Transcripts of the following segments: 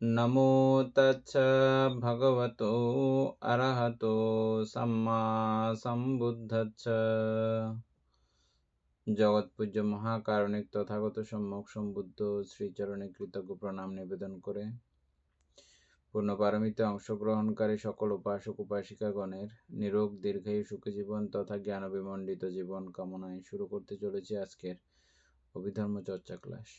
নমো তচ্ছ ভগবতো অরহতো সম্মা সম্বুদ্ধস্স। জগৎপূজ্য মহাকারণিক তথাগত সম্যক সম্বুদ্ধ শ্রীচরণে কৃতজ্ঞ প্রণাম নিবেদন করে পূর্ণ পারমিতে অংশগ্রহণকারী সকল উপাসক উপাসিকাগণের নিরোগ দীর্ঘায়ু সুখী জীবন তথা জ্ঞান বিমণ্ডিত জীবন কামনায় শুরু করতে চলেছি আজকের অভিধর্ম চর্চা ক্লাস।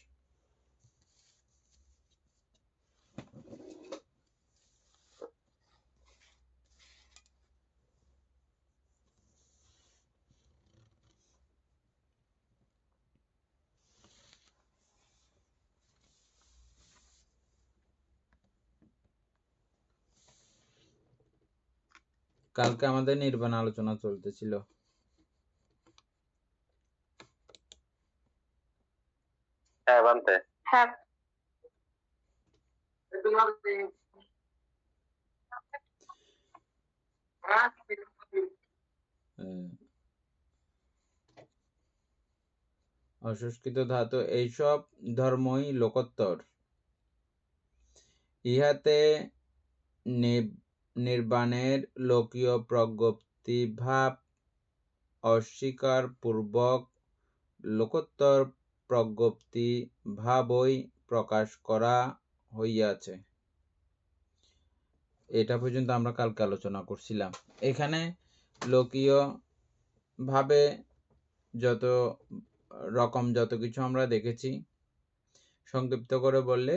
কালকে আমাদের নির্বাণ আলোচনা চলতেছিল। অসংস্কৃত ধাতু এইসব ধর্মই লোকোত্তর। ইহাতে নির্বাণের লোকীয় প্রজ্ঞপ্তিভাব অস্বীকার পূর্বক লোকোত্তর প্রজ্ঞপ্তি ভাবই প্রকাশ করা হইয়াছে। এটা পর্যন্ত আমরা কালকে আলোচনা করছিলাম। এখানে লোকীয় ভাবে যত রকম যত কিছু আমরা দেখেছি, সংক্ষিপ্ত করে বললে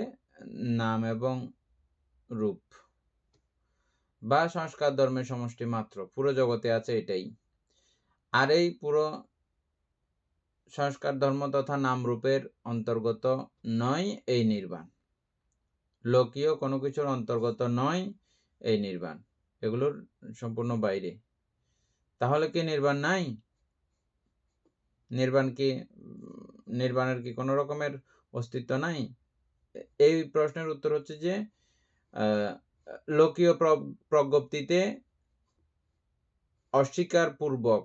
নাম এবং রূপ বা সংস্কার ধর্মের সমষ্টি মাত্র পুরো জগতে আছে এটাই। আর এই পুরো সংস্কার ধর্ম তথা নাম রূপের অন্তর্গত নয় এই নির্বাণ। লোকীয় কোনো কিছুর অন্তর্গত নয় এই নির্বাণ, এগুলোর সম্পূর্ণ বাইরে। তাহলে কি নির্বাণ নাই? নির্বাণের কি কোনো রকমের অস্তিত্ব নাই? এই প্রশ্নের উত্তর হচ্ছে যে লোকীয় প্রজ্ঞপ্তিতে অস্বীকার পূর্বক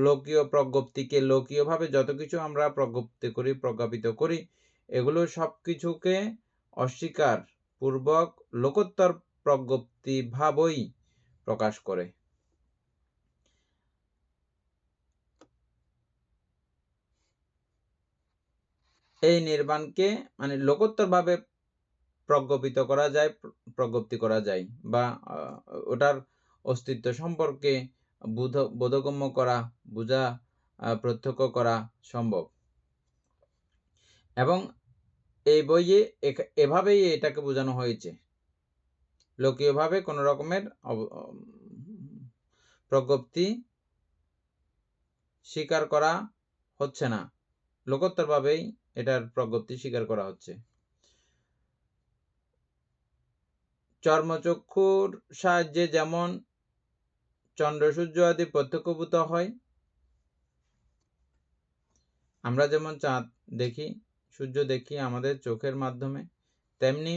লোকীয় প্রজ্ঞপ্তিকে লোকীয়ভাবে যত কিছু আমরা প্রজ্ঞপ্তি করি প্রজ্ঞাপিত করি এগুলো সব কিছুকে অস্বীকার পূর্বক লোকোত্তর প্রজ্ঞপ্তি ভাবই প্রকাশ করে। এই নির্বাণকে মানে লোকোত্তর ভাবে প্রজ্ঞাপিত করা যায়, প্রজ্ঞপ্তি করা যায় বা ওটার অস্তিত্ব সম্পর্কে বোধগম্য করা, বোঝা, প্রত্যক্ষ করা সম্ভব। এবং এই বইয়ে এভাবেই এটাকে বোঝানো হয়েছে। লোকীয়ভাবে কোনো রকমের প্রজ্ঞপ্তি স্বীকার করা হচ্ছে না, লোকোত্তরভাবেই এটার প্রজ্ঞপ্তি স্বীকার করা হচ্ছে। চর্মচক্ষুর সাহায্যে যেমন চন্দ্র সূর্য আদি প্রত্যক্ষভূত হয়, আমরা যেমন চাঁদ দেখি, সূর্য দেখি আমাদের চোখের মাধ্যমে, তেমনি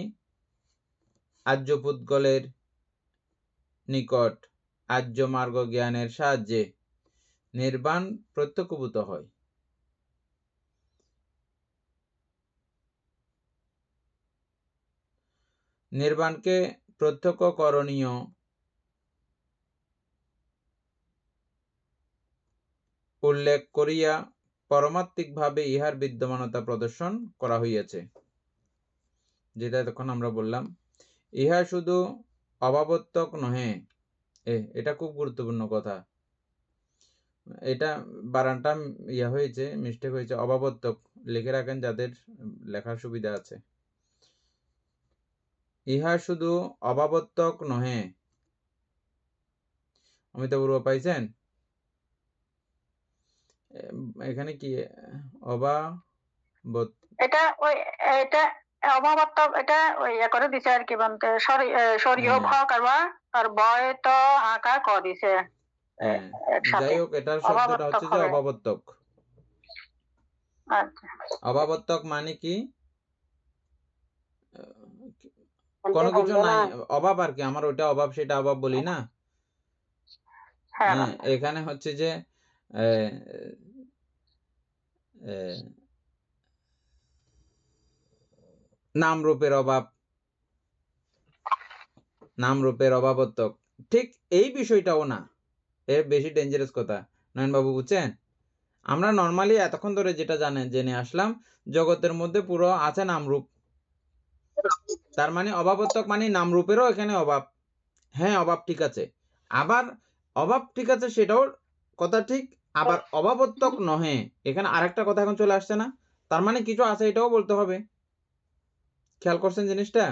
আর্য পুদ্গলের নিকট আর্য মার্গ জ্ঞানের সাহায্যে নির্বাণ প্রত্যক্ষভূত হয়। নির্বাণকে প্রত্যক্ষ করণীয় উল্লেখ করিয়া পারমাত্মিকভাবে ইহার বিদ্যমানতা প্রদর্শন করা হইয়াছে। যেটা তখন আমরা বললাম, ইহা শুধু অভাবত্বক নহে। এটা খুব গুরুত্বপূর্ণ কথা। এটা বানানটা হয়েছে, মিস্টেক হয়েছে, অভাবত্বক লিখে রাখেন যাদের লেখার সুবিধা আছে। ইহা শুধু অভাবত্বক নহে। অমিতাভ বড়ুয়া পাইছেন? এখানে কি এটা অভাবত্বক, এটা ওই করে দিছে আর কি বলতে সরিয়ে ভাগ আর বয় তো আঁকা ক দিছে। যাই হোক, এটার শব্দটা হচ্ছে যে অভাবত্বক। আচ্ছা, অভাবত্বক মানে কি? কোনো কিছু নাই, অভাব আর কি। আমার ওটা অভাব সেটা অভাব বলি না। এখানে হচ্ছে যে নাম রূপের অভাব, নাম রূপের অভাবত্বক, ঠিক এই বিষয়টাও না, এর বেশি ডেঞ্জারাস কথা। নয়নবাবু বুঝছেন? আমরা নর্মালি এতক্ষণ ধরে যেটা জেনে আসলাম, জগতের মধ্যে পুরো আছে নামরূপ। তার মানে অভাবত্বক মানে নামরূপেরও এখানে অভাব। হ্যাঁ, অভাব ঠিক আছে। আবার অভাব ঠিক আছে, সেটাও কথা ঠিক। আবার অভাবত্বক নহে, এখানে আরেকটা কথা এখন চলে আসছে না? তার মানে কিছু আছে, এটাও বলতে হবে। খেয়াল করছেন জিনিসটা?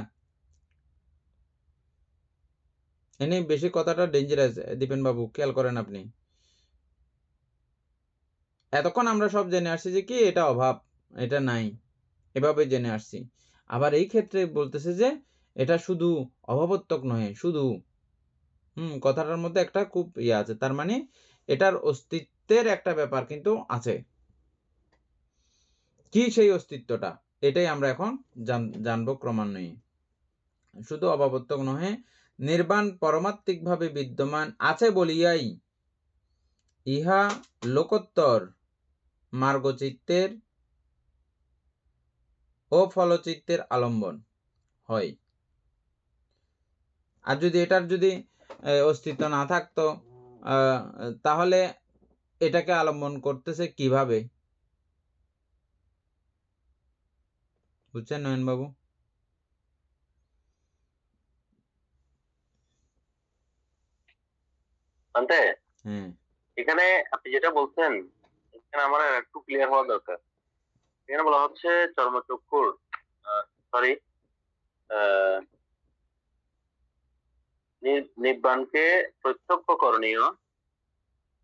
এনে বেশি কথাটা ডেঞ্জারাস দীপেন বাবু, খেয়াল করেন আপনি। এতক্ষণ আমরা সব জেনে আসছি যে কি এটা অভাব, এটা নাই, এভাবে জেনে আসছি। আবার এই ক্ষেত্রে বলতেছে যে এটা শুধু অভাবত্বক নহে, শুধু কথাটার মধ্যে একটা খুব আছে। তার মানে এটার অস্তিত্বের একটা ব্যাপার কিন্তু আছে। কি সেই অস্তিত্বটা? এটাই আমরা এখন জানবো ক্রমান্বয়ে। শুধু অভাবত্বক নহে, নির্বাণ পারমাত্মিকভাবে বিদ্যমান আছে বলিয়াই ইহা লোকোত্তর মার্গচিত্তের ও ফলচিত্তের আলম্বন হয়। আর যদি এটার অস্তিত্ব না থাকতো, তাহলে এটাকে আলম্বন করতেছে কিভাবে? বুঝছেন নয়নবাবু? হ্যাঁ, এখানে আপনি যেটা বলছেন, এখানে আমার একটু ক্লিয়ার হওয়া দরকার। এখানে বলা হচ্ছে চর্মচক্ষুর সরি নির্বাণকে প্রত্যক্ষ করণীয়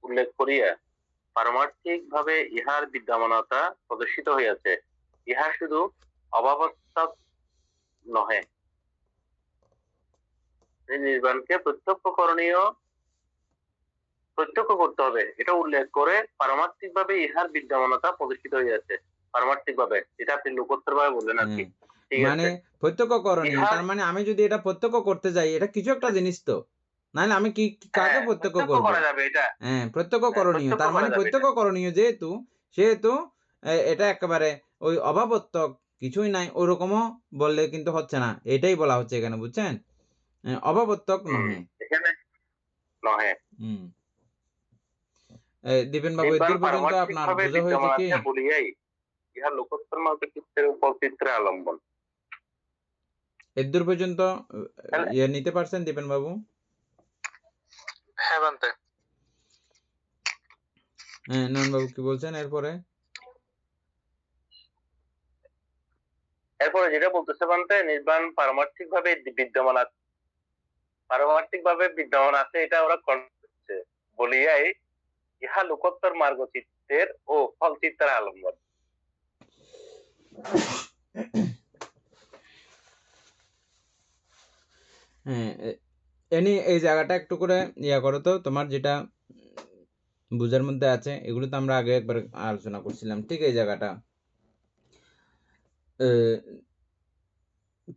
উল্লেখ করিয়া পারমার্থিক ভাবে ইহার বিদ্যমানতা প্রদর্শিত হইয়াছে। ইহা শুধু অভাবত্বক নহে, নির্বাণকে প্রত্যক্ষ করতে হবে, এটা উল্লেখ করে পারমার্থিক ভাবে ইহার বিদ্যমানতা প্রদর্শিত হইয়াছে। পারমার্থিক ভাবে, এটা আপনি লোকোত্তর ভাবে বললেন আর কি। মানে প্রত্যক্ষ করণীয়, তার মানে আমি যদি এটা প্রত্যক্ষ করতে যাই, এটা কিছু একটা জিনিস তো, নাহলে আমি কাকে প্রত্যক্ষ করব? হ্যাঁ, প্রত্যক্ষ করণীয়, তার মানে প্রত্যক্ষ করণীয় যেহেতু, সেহেতু এটা একেবারে ওই অভাবত্বক কিছুই নাই ওরকমও বললে কিন্তু হচ্ছে না, এটাই বলা হচ্ছে এখানে। বুঝছেন? অভাবত্বক নহে। দীপেন বাবু, এদূর পর্যন্ত আপনার বোঝা হয়েছে কি? বলিয়াই ইহা লোকোত্তর মার্গচিত্তের উপর চিত্রে আলম্বন। এদূর পর্যন্ত ইয়ে নিতে পারছেন দীপেন বাবু? হ্যাঁ বান্তে। হ্যাঁ, নয়ন বাবু কি বলছেন এরপরে? এরপরে যেটা বলতেছে বান্তে, নির্বাণ পারমার্থিক ভাবে বিদ্যমান আছে, এটা ওরা করছে বলিয়াই ইহা লোকোত্তর মার্গচিত্তের ও ফলচিত্তের আলম্বন। হ্যাঁ, এই জায়গাটা একটু করে ইয়া করো তো, তোমার যেটা বুঝার মধ্যে আছে, এগুলো তো আমরা আগে একবার আলোচনা করছিলাম। ঠিক এই জায়গাটা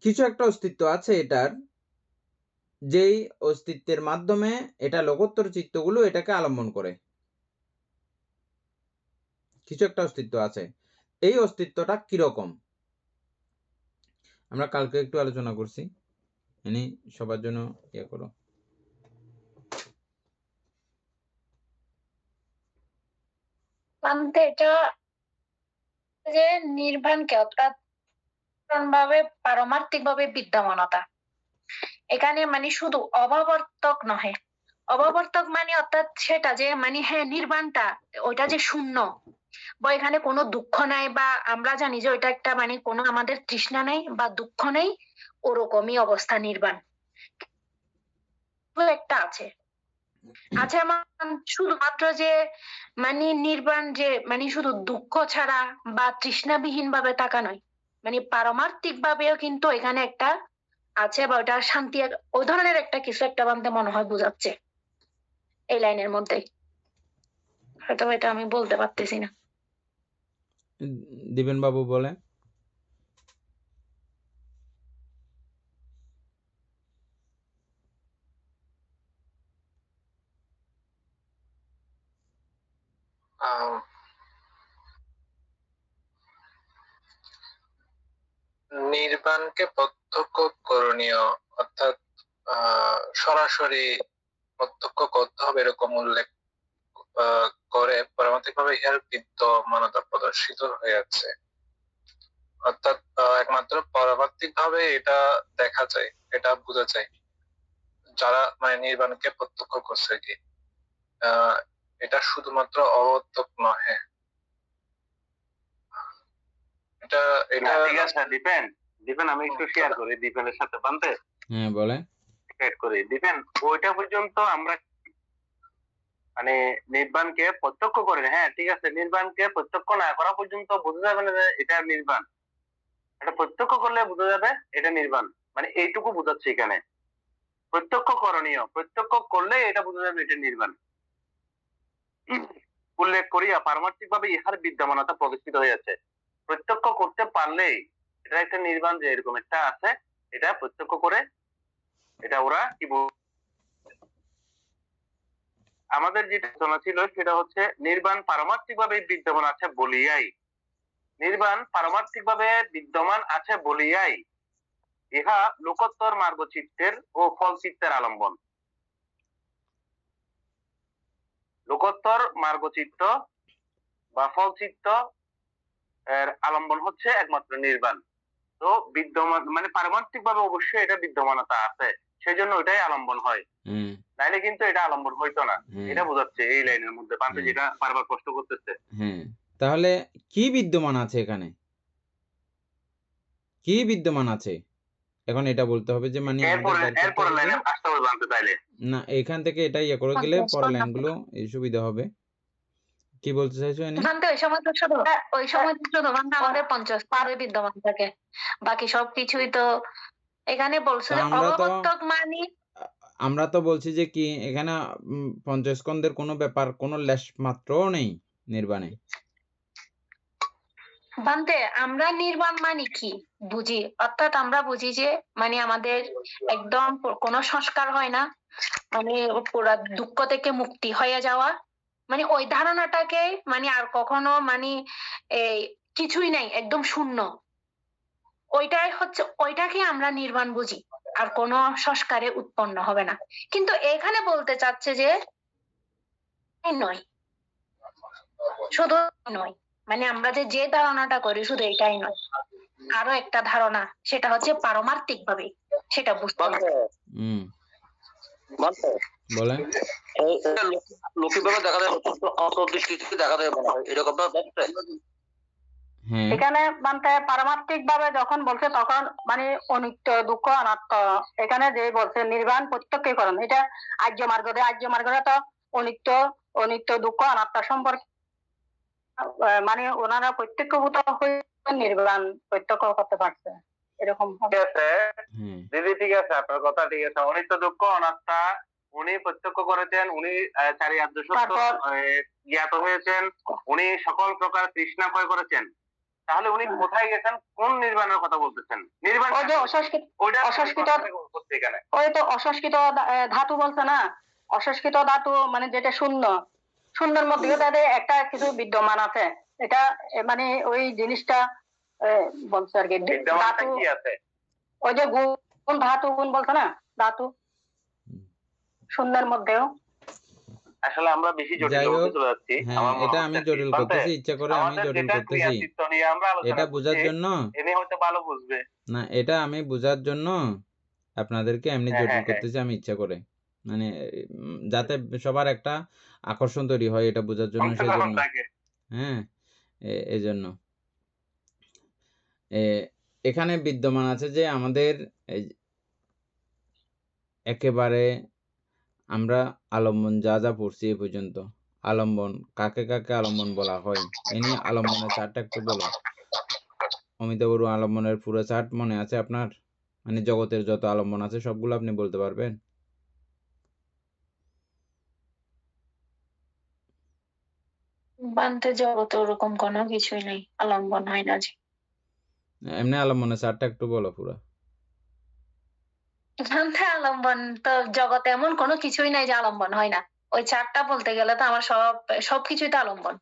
কিছু একটা অস্তিত্ব আছে এটার, যেই অস্তিত্বের মাধ্যমে এটা লোকোত্তর চিত্তগুলো এটাকে আলম্বন করে। কিছু একটা অস্তিত্ব আছে, এই অস্তিত্বটা কিরকম আমরা কালকে একটু আলোচনা করছি। এনে সবার জন্য ইয়ে করো। এটা যে নির্বাণকে অর্থাৎ ভাবে পারমার্থিক ভাবে বিদ্যমানতা, এখানে মানে শুধু অভাবর্তক নহে। অভাবর্তক মানে অর্থাৎ সেটা যে মানে হ্যাঁ নির্বাণটা ওইটা যে শূন্য, বা এখানে কোনো দুঃখ নাই, বা আমরা জানি যে ওইটা একটা মানে কোনো আমাদের তৃষ্ণা নাই বা দুঃখ নেই, ওরকমই অবস্থা নির্বাণ। একটা আছে আমার শুধুমাত্র যে মানে নির্বাণ যে মানে শুধু দুঃখ ছাড়া বা তৃষ্ণাবিহীন ভাবে তাকা নয়, মানে পারমার্থিক ভাবেও কিন্তু এখানে একটা আছে, বা ওটা শান্তি, ওই ধরনের একটা কিছু একটা বানতে মনে হয় বোঝাচ্ছে এই লাইনের মধ্যে। হয়তো এটা আমি বলতে পারতেছি না। দীপেন বাবু বলে। নির্বাণকে প্রত্যক্ষ করণীয়, অর্থাৎ সরাসরি প্রত্যক্ষ করতে হবে এরকম উল্লেখ করে পারমার্থিকভাবে ইহার বিদ্যমানতা প্রদর্শিত হয়েছে। অর্থাৎ একমাত্র পারমার্থিকভাবে এটা দেখা যায়, এটা বোঝা যায় যারা মানে নির্বাণকে প্রত্যক্ষ করছে কি। এটা শুধুমাত্র অবর্তক নহে, এটা এটা ঠিক আছে। দীপেন আমি একটু শেয়ার করি দীপেনের সাথে বানতে হ্যাঁ বলেন। শেয়ার করি। দীপেন ওইটা পর্যন্ত আমরা মানে নির্বাণকে প্রত্যক্ষ করে, হ্যাঁ ঠিক আছে, নির্বাণকে প্রত্যক্ষ না করা পর্যন্ত বোঝা যাবে না যে এটা নির্বাণ। এটা প্রত্যক্ষ করলে বোঝা যাবে এটা নির্বাণ, মানে এইটুকু বোঝাচ্ছে এখানে। প্রত্যক্ষ করণীয়, প্রত্যক্ষ করলে এটা বোঝা যাবে এটা নির্বাণ। উল্লেখ করিয়া পারমার্থিক ভাবে ইহার বিদ্যমানতা প্রতিষ্ঠিত হয়েছে। প্রত্যক্ষ করতে পারলেই এটা একটা নির্বাণ, যে এরকম একটা আছে, এটা প্রত্যক্ষ করে এটা ওরা কি আমাদের যেটা আলোচনা ছিল সেটা হচ্ছে নির্বাণ পারমার্থিক ভাবে বিদ্যমান আছে বলিয়াই, নির্বাণ পারমার্থিক ভাবে বিদ্যমান আছে বলিয়াই ইহা লোকোত্তর মার্গ চিত্তের ও ফল চিত্তের আলম্বন। লোকোত্তর মার্গ চিত্ত বা ফল চিত্ত এর আলম্বন হচ্ছে একমাত্র নির্বাণ। তো বিদ্যমান মানে পারমার্থিক ভাবে অবশ্যই এটা বিদ্যমানতা আছে, সেই জন্য ওইটাই আলম্বন হয়, নাইলে কিন্তু এটা আলম্বন হইতো না। এটা বোঝাচ্ছে এই লাইনের মধ্যে পান্তে যেটা বারবার প্রশ্ন করতেছে। হ্যাঁ, তাহলে কি বিদ্যমান আছে এখানে, কি বিদ্যমান আছে এখন এটা বলতে হবে যে মানে এরপর লাইনে আসতে হবে জানতে তাইলে না, এখান থেকে এটা ইয়ে করে গেলে পরের লাইনগুলো এই সুবিধা হবে। কি বলতে চাইছো? ওই সময় তো শুধু আমাদের 50 পারে বিদ্যমান থাকে, বাকি সবকিছুই তো এখানে বলছে অববর্তক মানে। আমরা তো বলছি যে কি এখানে পঞ্চস্কন্ধের কোনো ব্যাপার কোনো লেশ মাত্রও নেই নির্বাণে। বান্তে আমরা নির্বাণ মানে কি বুঝি, অর্থাৎ আমরা বুঝি যে মানে আমাদের একদম কোনো সংস্কার হয় না, মানে পুরা দুঃখ থেকে মুক্তি হয়ে যাওয়া, মানে ওই ধারণাটাকে মানে আর কখনো মানে এই কিছুই নাই, একদম শূন্য, ওইটাই হচ্ছে, ওইটাকে আমরা নির্বাণ বুঝি, আর কোনো সংস্কারে উৎপন্ন হবে না। কিন্তু এখানে বলতে চাচ্ছে যে নয়, শুধু নয়, মানে আমরা যে ধারণাটা করি শুধু এটাই নয়, আরো একটা ধারণা, সেটা হচ্ছে পারমার্থিক ভাবে সেটা বুঝতে হবে। বলেন লৌকিকভাবে দেখা যায়, অন্তর্দৃষ্টিতে দেখা যায় মনে হয় এরকম। এখানে মানে পারমার্থিক ভাবে যখন বলছে তখন মানে অনিত্য দুঃখ অনাত্ম, এখানে যে বলছে নির্বাণ প্রত্যক্ষীকরণ, এটা আর্য মার্গরে তো অনিত্য দুঃখ অনাত্ম সম্পর্কে মানে ওনারা প্রত্যক্ষভূত হয়ে নির্বাণ প্রত্যক্ষ করতে পারছে, এরকম হবে। দিদি ঠিক আছে, আপনার কথা ঠিক আছে। অনিত্য দুঃখ অনাত্মা উনি প্রত্যক্ষ করেছেন, উনি চারি আদ্য সত্য জ্ঞাত হয়েছেন, উনি সকল প্রকার তৃষ্ণা ক্ষয় করেছেন। তাহলে উনি কোথায় গেছেন, কোন নির্বাণের কথা বলতেছেন? নির্বাণ ওই যে অসংস্কৃত ধাতু বলছে না, অসংস্কৃত ধাতু মানে যেটা শূন্যের মধ্যে তাদের একটা কিছু বিদ্যমান আছে, এটা মানে ওই জিনিসটা বলছে আর কি। ধাতু কি আছে? ওই যে গুণ ধাতু গুণ বলছে না, ধাতু শূন্যের মধ্যেও। আসলে আমরা বেশি জটিল হতে চলে যাচ্ছি। এটা আমি জটিল করতেছি, ইচ্ছা করে আমি জটিল করতেছি, এটা বোঝার জন্য। এনে হয়তো ভালো বুঝবে না, এটা আমি বোঝার জন্য আপনাদেরকে এমনি জটিল করতেছি আমি ইচ্ছা করে, মানে যাতে সবার একটা আকর্ষণ তৈরি হয় এটা বোঝার জন্য, সেই জন্য। হ্যাঁ, এই জন্য এখানে বিদ্যমান আছে যে আমাদের একেবারে আমরা আলম্বন যা যা পড়ছি এ পর্যন্ত, আলম্বন কাকে কাকে আলম্বন বলা হয়, এ নিয়ে আলম্বনের চার্টটা একটু বলো। অমিতা বড়ুয়া আলম্বনের পুরো চার্ট মনে আছে আপনার? মানে জগতের যত আলম্বন আছে সবগুলো আপনি বলতে পারবেন? বান্তে জগতে ওরকম কোনো কিছুই নেই, আলম্বন হয় না যে। এমনি আলম্বনের চার্টটা একটু বলো পুরো। বান্তে আলম্বন তো জগতে এমন কোনো কিছুই নাই যে আলম্বন হয় না, ওই চারটা বলতে গেলে তো আমার সবকিছুই তো আলম্বন।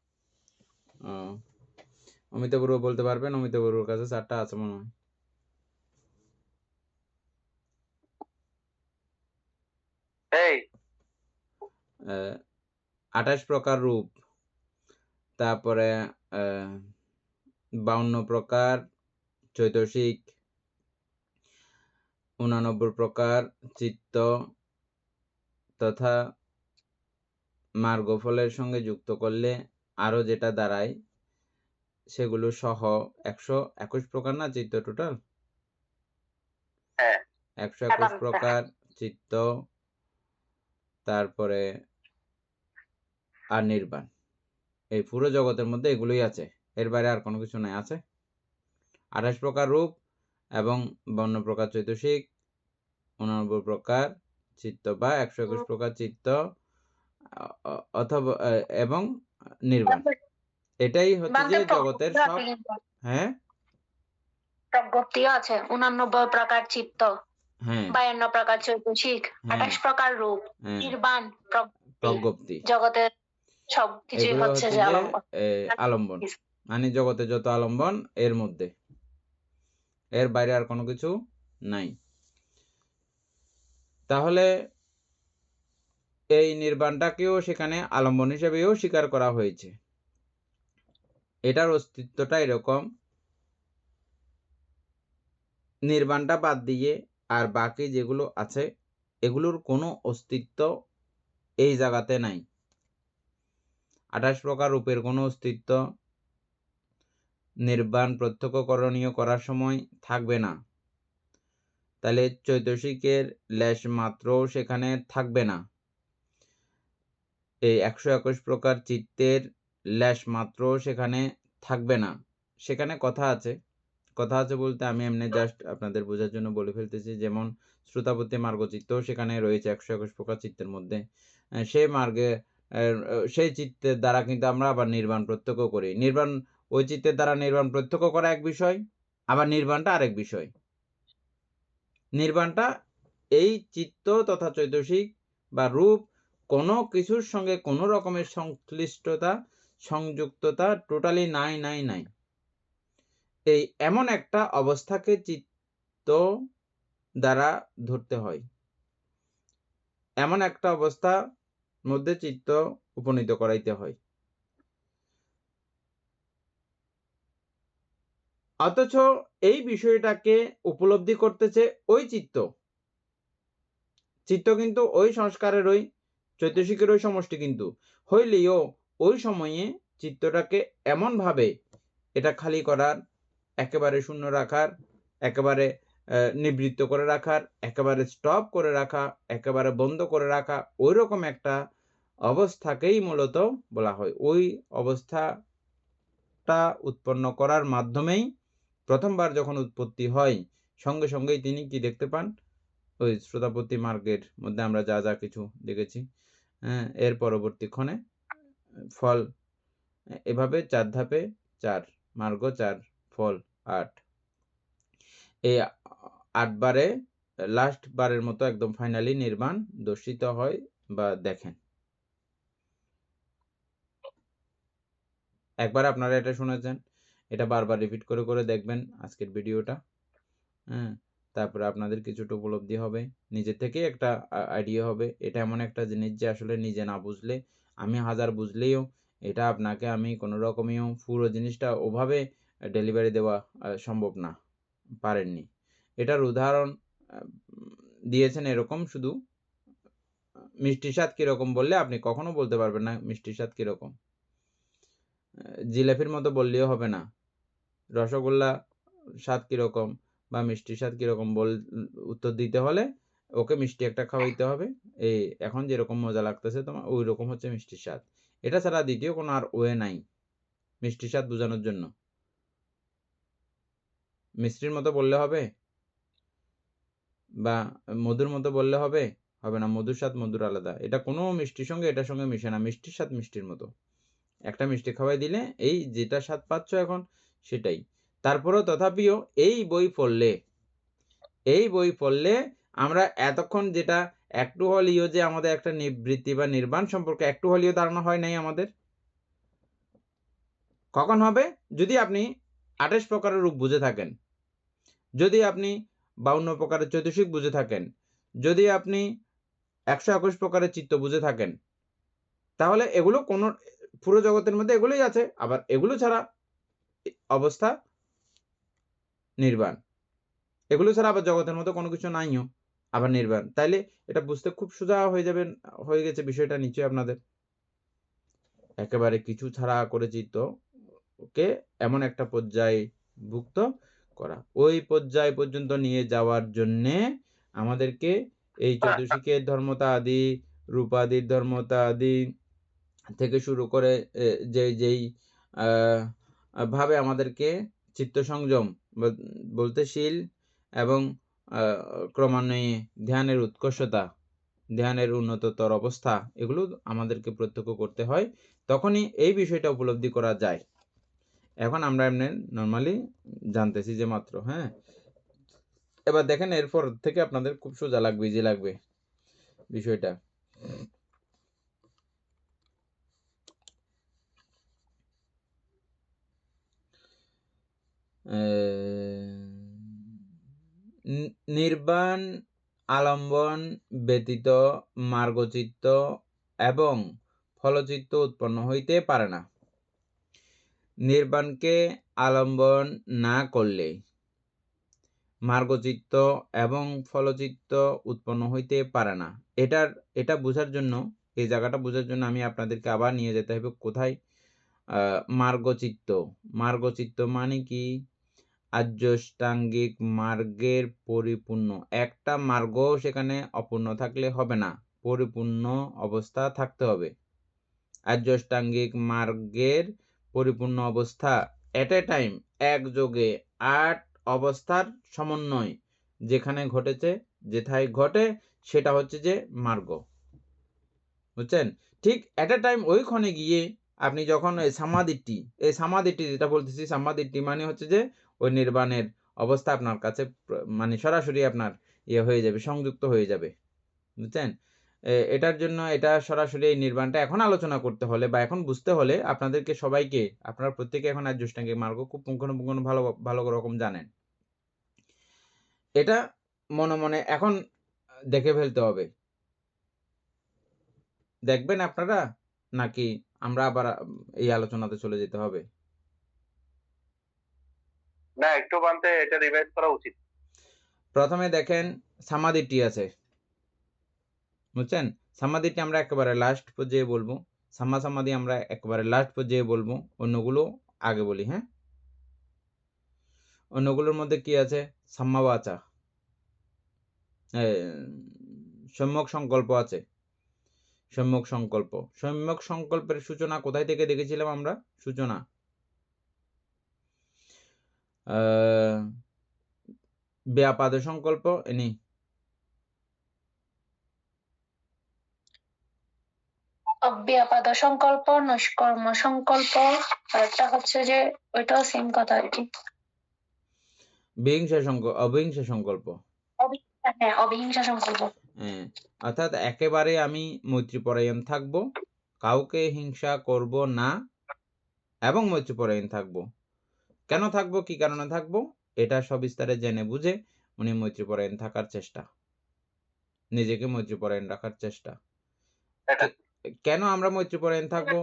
অমিতা বড়ুয়া বলতে পারবেন? অমিতা বড়ুয়ার কাছে চারটা আছে মনে হয়। এই 28 প্রকার রূপ, তারপরে 52 প্রকার চৈতসিক, 89 প্রকার চিত্ত তথা মার্গফলের সঙ্গে যুক্ত করলে আরো যেটা দাঁড়ায় সেগুলো সহ 121 প্রকার না চিত্ত টোটাল? হ্যাঁ 121 প্রকার চিত্ত, তারপরে আর নির্বাণ। এই পুরো জগতের মধ্যে এগুলোই আছে, এর বাইরে আর কোনো কিছু নাই। আছে 28 প্রকার রূপ এবং 52 প্রকার চৈতসিক, 89 প্রকার চিত্ত বা 121 প্রকার চিত্ত অথবা এবং নির্বাণ। এটাই হচ্ছে যে জগতের সব। হ্যাঁ প্রজ্ঞপ্তিও আছে 89 প্রকার চিত্ত, হ্যাঁ 52 প্রকার চৈতসিক, 28 প্রকার রূপ, হ্যাঁ নির্বাণ, প্রজ্ঞপ্তি। জগতের সবকিছু এগুলো হচ্ছে হচ্ছে যে যে আলম্বন। আলম্বন, মানে জগতে যত আলম্বন এর মধ্যে, এর বাইরে আর কোনো কিছু নাই। তাহলে এই নির্বাণটাকেও সেখানে আলম্বন হিসেবেও স্বীকার করা হয়েছে। এটার অস্তিত্বটা এরকম, নির্বাণটা বাদ দিয়ে আর বাকি যেগুলো আছে এগুলোর কোনো অস্তিত্ব এই জায়গাতে নাই। 28 প্রকার রূপের কোনো অস্তিত্ব নির্বাণ প্রত্যক্ষকরণীয় করার সময় থাকবে না। তাহলে চৈতসিকের লেশ মাত্রও সেখানে থাকবে না। এই 121 প্রকার চিত্তের লেশ মাত্রও সেখানে থাকবে না। সেখানে কথা আছে বলতে আমি এমনি জাস্ট আপনাদের বোঝার জন্য বলে ফেলতেছি। যেমন শ্রোতাপত্তি মার্গচিত্ত সেখানে রয়েছে 121 প্রকার চিত্তের মধ্যে। সেই মার্গে সেই চিত্তের দ্বারা কিন্তু আমরা আবার নির্বাণ প্রত্যক্ষ করি। নির্বাণ ওই চিত্তের দ্বারা নির্বাণ প্রত্যক্ষ করা এক বিষয়, আবার নির্বাণটা আরেক বিষয়। নির্বাণটা এই চিত্ত তথা চৈতসিক বা রূপ কোনো কিছুর সঙ্গে কোনো রকমের সংশ্লিষ্টতা সংযুক্ততা টোটালি নাই। এই এমন একটা অবস্থাকে চিত্ত দ্বারা ধরতে হয়, এমন একটা অবস্থা মধ্যে চিত্ত উপনীত করাইতে হয়। অথচ এই বিষয়টাকে উপলব্ধি করতেছে ওই চিত্ত কিন্তু ওই সংস্কারের ওই চৈতসিকের ওই সমষ্টি কিন্তু হইলেও ওই সময়ে চিত্তটাকে এমন ভাবে এটা খালি করার, একেবারে শূন্য রাখার, একেবারে নিবৃত্ত করে রাখার, একেবারে স্টপ করে রাখা, একেবারে বন্ধ করে রাখা, ওই রকম একটা অবস্থাকেই মূলত বলা হয়। ওই অবস্থাটা উৎপন্ন করার মাধ্যমেই প্রথমবার যখন উৎপত্তি হয় সঙ্গে সঙ্গেই তিনি কি দেখতে পান, ওই শ্রোতাপত্তি মার্গের মধ্যে আমরা যা যা কিছু দেখেছি, এর পরবর্তী ক্ষণে ফল এভাবে 4 ধাপে 4 মার্গ 4 ফল 8, এই 8 বারে লাস্ট বারের মতো একদম ফাইনালি নির্বাণ দর্শিত হয় বা দেখেন। একবার আপনারা এটা শুনেছেন, এটা বারবার রিপিট করে করে দেখবেন আজকের ভিডিওটা। তারপরে আপনাদের কিছুটা উপলব্ধি হবে, নিজে থেকে একটা আইডিয়া হবে। এটা এমন একটা জিনিস যে আসলে নিজে না বুঝলে, আমি হাজার বুঝলেও এটা আপনাকে আমি কোনো রকমেও পুরো জিনিসটা ওভাবে ডেলিভারি দেওয়া সম্ভব না, পারেননি। এটার উদাহরণ দিয়েছেন এরকম, শুধু মিষ্টি স্বাদ কীরকম বললে আপনি কখনো বলতে পারবেন না মিষ্টি স্বাদ কীরকম। জিলাপির মতো বললেও হবে না রসগোল্লা স্বাদ কীরকম বা মিষ্টির স্বাদ কীরকম উত্তর দিতে হলে ওকে মিষ্টি একটা খাওয়াইতে হবে, এই এখন যেরকম মজা লাগতেছে তোমার ওই রকম হচ্ছে মিষ্টির স্বাদ। এটা ছাড়া দ্বিতীয় কোনো আর ওয়ে নাই মিষ্টির স্বাদ বোঝানোর জন্য। মিষ্টির মতো বললে হবে বা মধুর মতো বললে হবে না। মধুর স্বাদ মধুর আলাদা, এটা কোনো মিষ্টির সঙ্গে এটার সঙ্গে মিশে না। মিষ্টির স্বাদ মিষ্টির মতো, একটা মিষ্টি খাওয়াই দিলে এই যেটা স্বাদ পাচ্ছ এখন সেটাই। তারপরেও তথাপিও এই বই পড়লে আমরা এতক্ষণ যেটা একটু হলেও যে আমাদের একটা নিবৃত্তি বা নির্বাণ সম্পর্কে একটু হলেও ধারণা হয় নাই আমাদের, কখন হবে? যদি আপনি 28 প্রকারের রূপ বুঝে থাকেন, যদি আপনি 52 প্রকারের চৈতসিক বুঝে থাকেন, যদি আপনি 121 প্রকারের চিত্ত বুঝে থাকেন, তাহলে এগুলো কোনো পুরো জগতের মধ্যে এগুলোই আছে। আবার এগুলো ছাড়া অবস্থা নির্বাণ। এগুলো ছাড়া আবার জগতের মধ্যে কোনো কিছু নাইও, আবার নির্বাণ। তাইলে এটা বুঝতে খুব সোজা হয়ে গেছে বিষয়টা নিশ্চয়ই আপনাদের। একেবারে কিছু ছাড়া করে চিত্তকে এমন একটা পর্যায়ে ভুক্ত করা। ওই পর্যায় পর্যন্ত নিয়ে যাওয়ার জন্যে আমাদেরকে এই চতুর্শিকের ধর্মতা আদি, রূপাদির ধর্মতা আদি থেকে শুরু করে যেই ভাবে আমাদেরকে চিত্ত সংযম বলতে শীল এবং ক্রমান্বয়ে ধ্যানের উৎকর্ষতা, ধ্যানের উন্নততর অবস্থা, এগুলো আমাদেরকে প্রত্যক্ষ করতে হয়, তখনই এই বিষয়টা উপলব্ধি করা যায়। এখন আমরা এমনি নর্মালি জানতেছি যে মাত্র, হ্যাঁ। এবার দেখেন এরপর থেকে আপনাদের খুব সোজা লাগবে, ইজি লাগবে বিষয়টা। নির্বাণ আলম্বন ব্যতীত মার্গচিত্ত এবং ফলচিত্ত উৎপন্ন হইতে পারে না। নির্বাণকে আলম্বন না করলে মার্গচিত্ত এবং ফলচিত্ত উৎপন্ন হইতে পারে না। এটা বোঝার জন্য, এই জায়গাটা বোঝার জন্য আমি আপনাদেরকে আবার নিয়ে যেতে হবে কোথায়? মার্গচিত্ত। মার্গচিত্ত মানে কি? আর্যষ্টাঙ্গিক মার্গের পরিপূর্ণ। একটা মার্গ সেখানে অপূর্ণ থাকলে হবে না, পরিপূর্ণ অবস্থা থাকতে হবে। আর্যষ্টাঙ্গিক মার্গের পরিপূর্ণ অবস্থা এট এ টাইম, একযোগে 8 অবস্থার সমন্বয় যেখানে ঘটেছে, যেথায় ঘটে সেটা হচ্ছে যে মার্গ। বুঝছেন? ঠিক এট এ টাইম ওইখানে গিয়ে আপনি যখন এই সামাধিটি যেটা বলতেছি, সামাধিটি মানে হচ্ছে যে ওই নির্বাণের অবস্থা আপনার কাছে মানে সরাসরি আপনার হয়ে যাবে, সংযুক্ত হয়ে যাবে। বুঝছেন? এটার জন্য এটা সরাসরি এই নির্বাণটা এখন আলোচনা করতে হলে বা এখন বুঝতে হলে আপনাদেরকে সবাইকে, আপনারা প্রত্যেকে এখন আর্যষ্টাঙ্গিক মার্গ খুব পুঙ্খানুপুঙ্খানু ভালো রকম জানেন। এটা মনে মনে এখন দেখে ফেলতে হবে। দেখবেন আপনারা, নাকি আমরা আবার এই আলোচনাতে চলে যেতে হবে? না, একটু বানতে এটা রিভাইজ করা উচিত। প্রথমে দেখেন সামাধিটি আছে, বুঝছেন? সামাধিটি আমরা একেবারে লাস্ট পর্যায়ে বলবো। সামাধি আমরা একেবারে লাস্ট পর্যায়ে বলবো, অন্যগুলো আগে বলি, হ্যাঁ। অন্যগুলোর মধ্যে কি আছে? সাম্মাবাচা, সম্যক সংকল্প আছে। সম্যক সংকল্পের সূচনা কোথায় থেকে দেখেছিলাম আমরা? সূচনা ব্যাপাদ সংকল্প এনি অব্যাপাদ সংকল্প, নৈষ্কর্ম সংকল্প, আরেকটা হচ্ছে যে ওইটাও সেম কথা আর কি, অবিহিংসা সংকল্প। হ্যাঁ, অবিহিংসা সংকল্প। অর্থাৎ একেবারে আমি মৈত্রীপরায়ণ থাকবো, কাউকে হিংসা করব না এবং মৈত্রীপরায়ণ থাকবো। কেন থাকবো, কি কারণে থাকবো, এটা সবিস্তারে জেনে বুঝে উনি মৈত্রীপরায়ণ থাকার চেষ্টা, নিজেকে মৈত্রীপরায়ণ রাখার চেষ্টা। কেন আমরা মৈত্রীপরায়ণ থাকবো?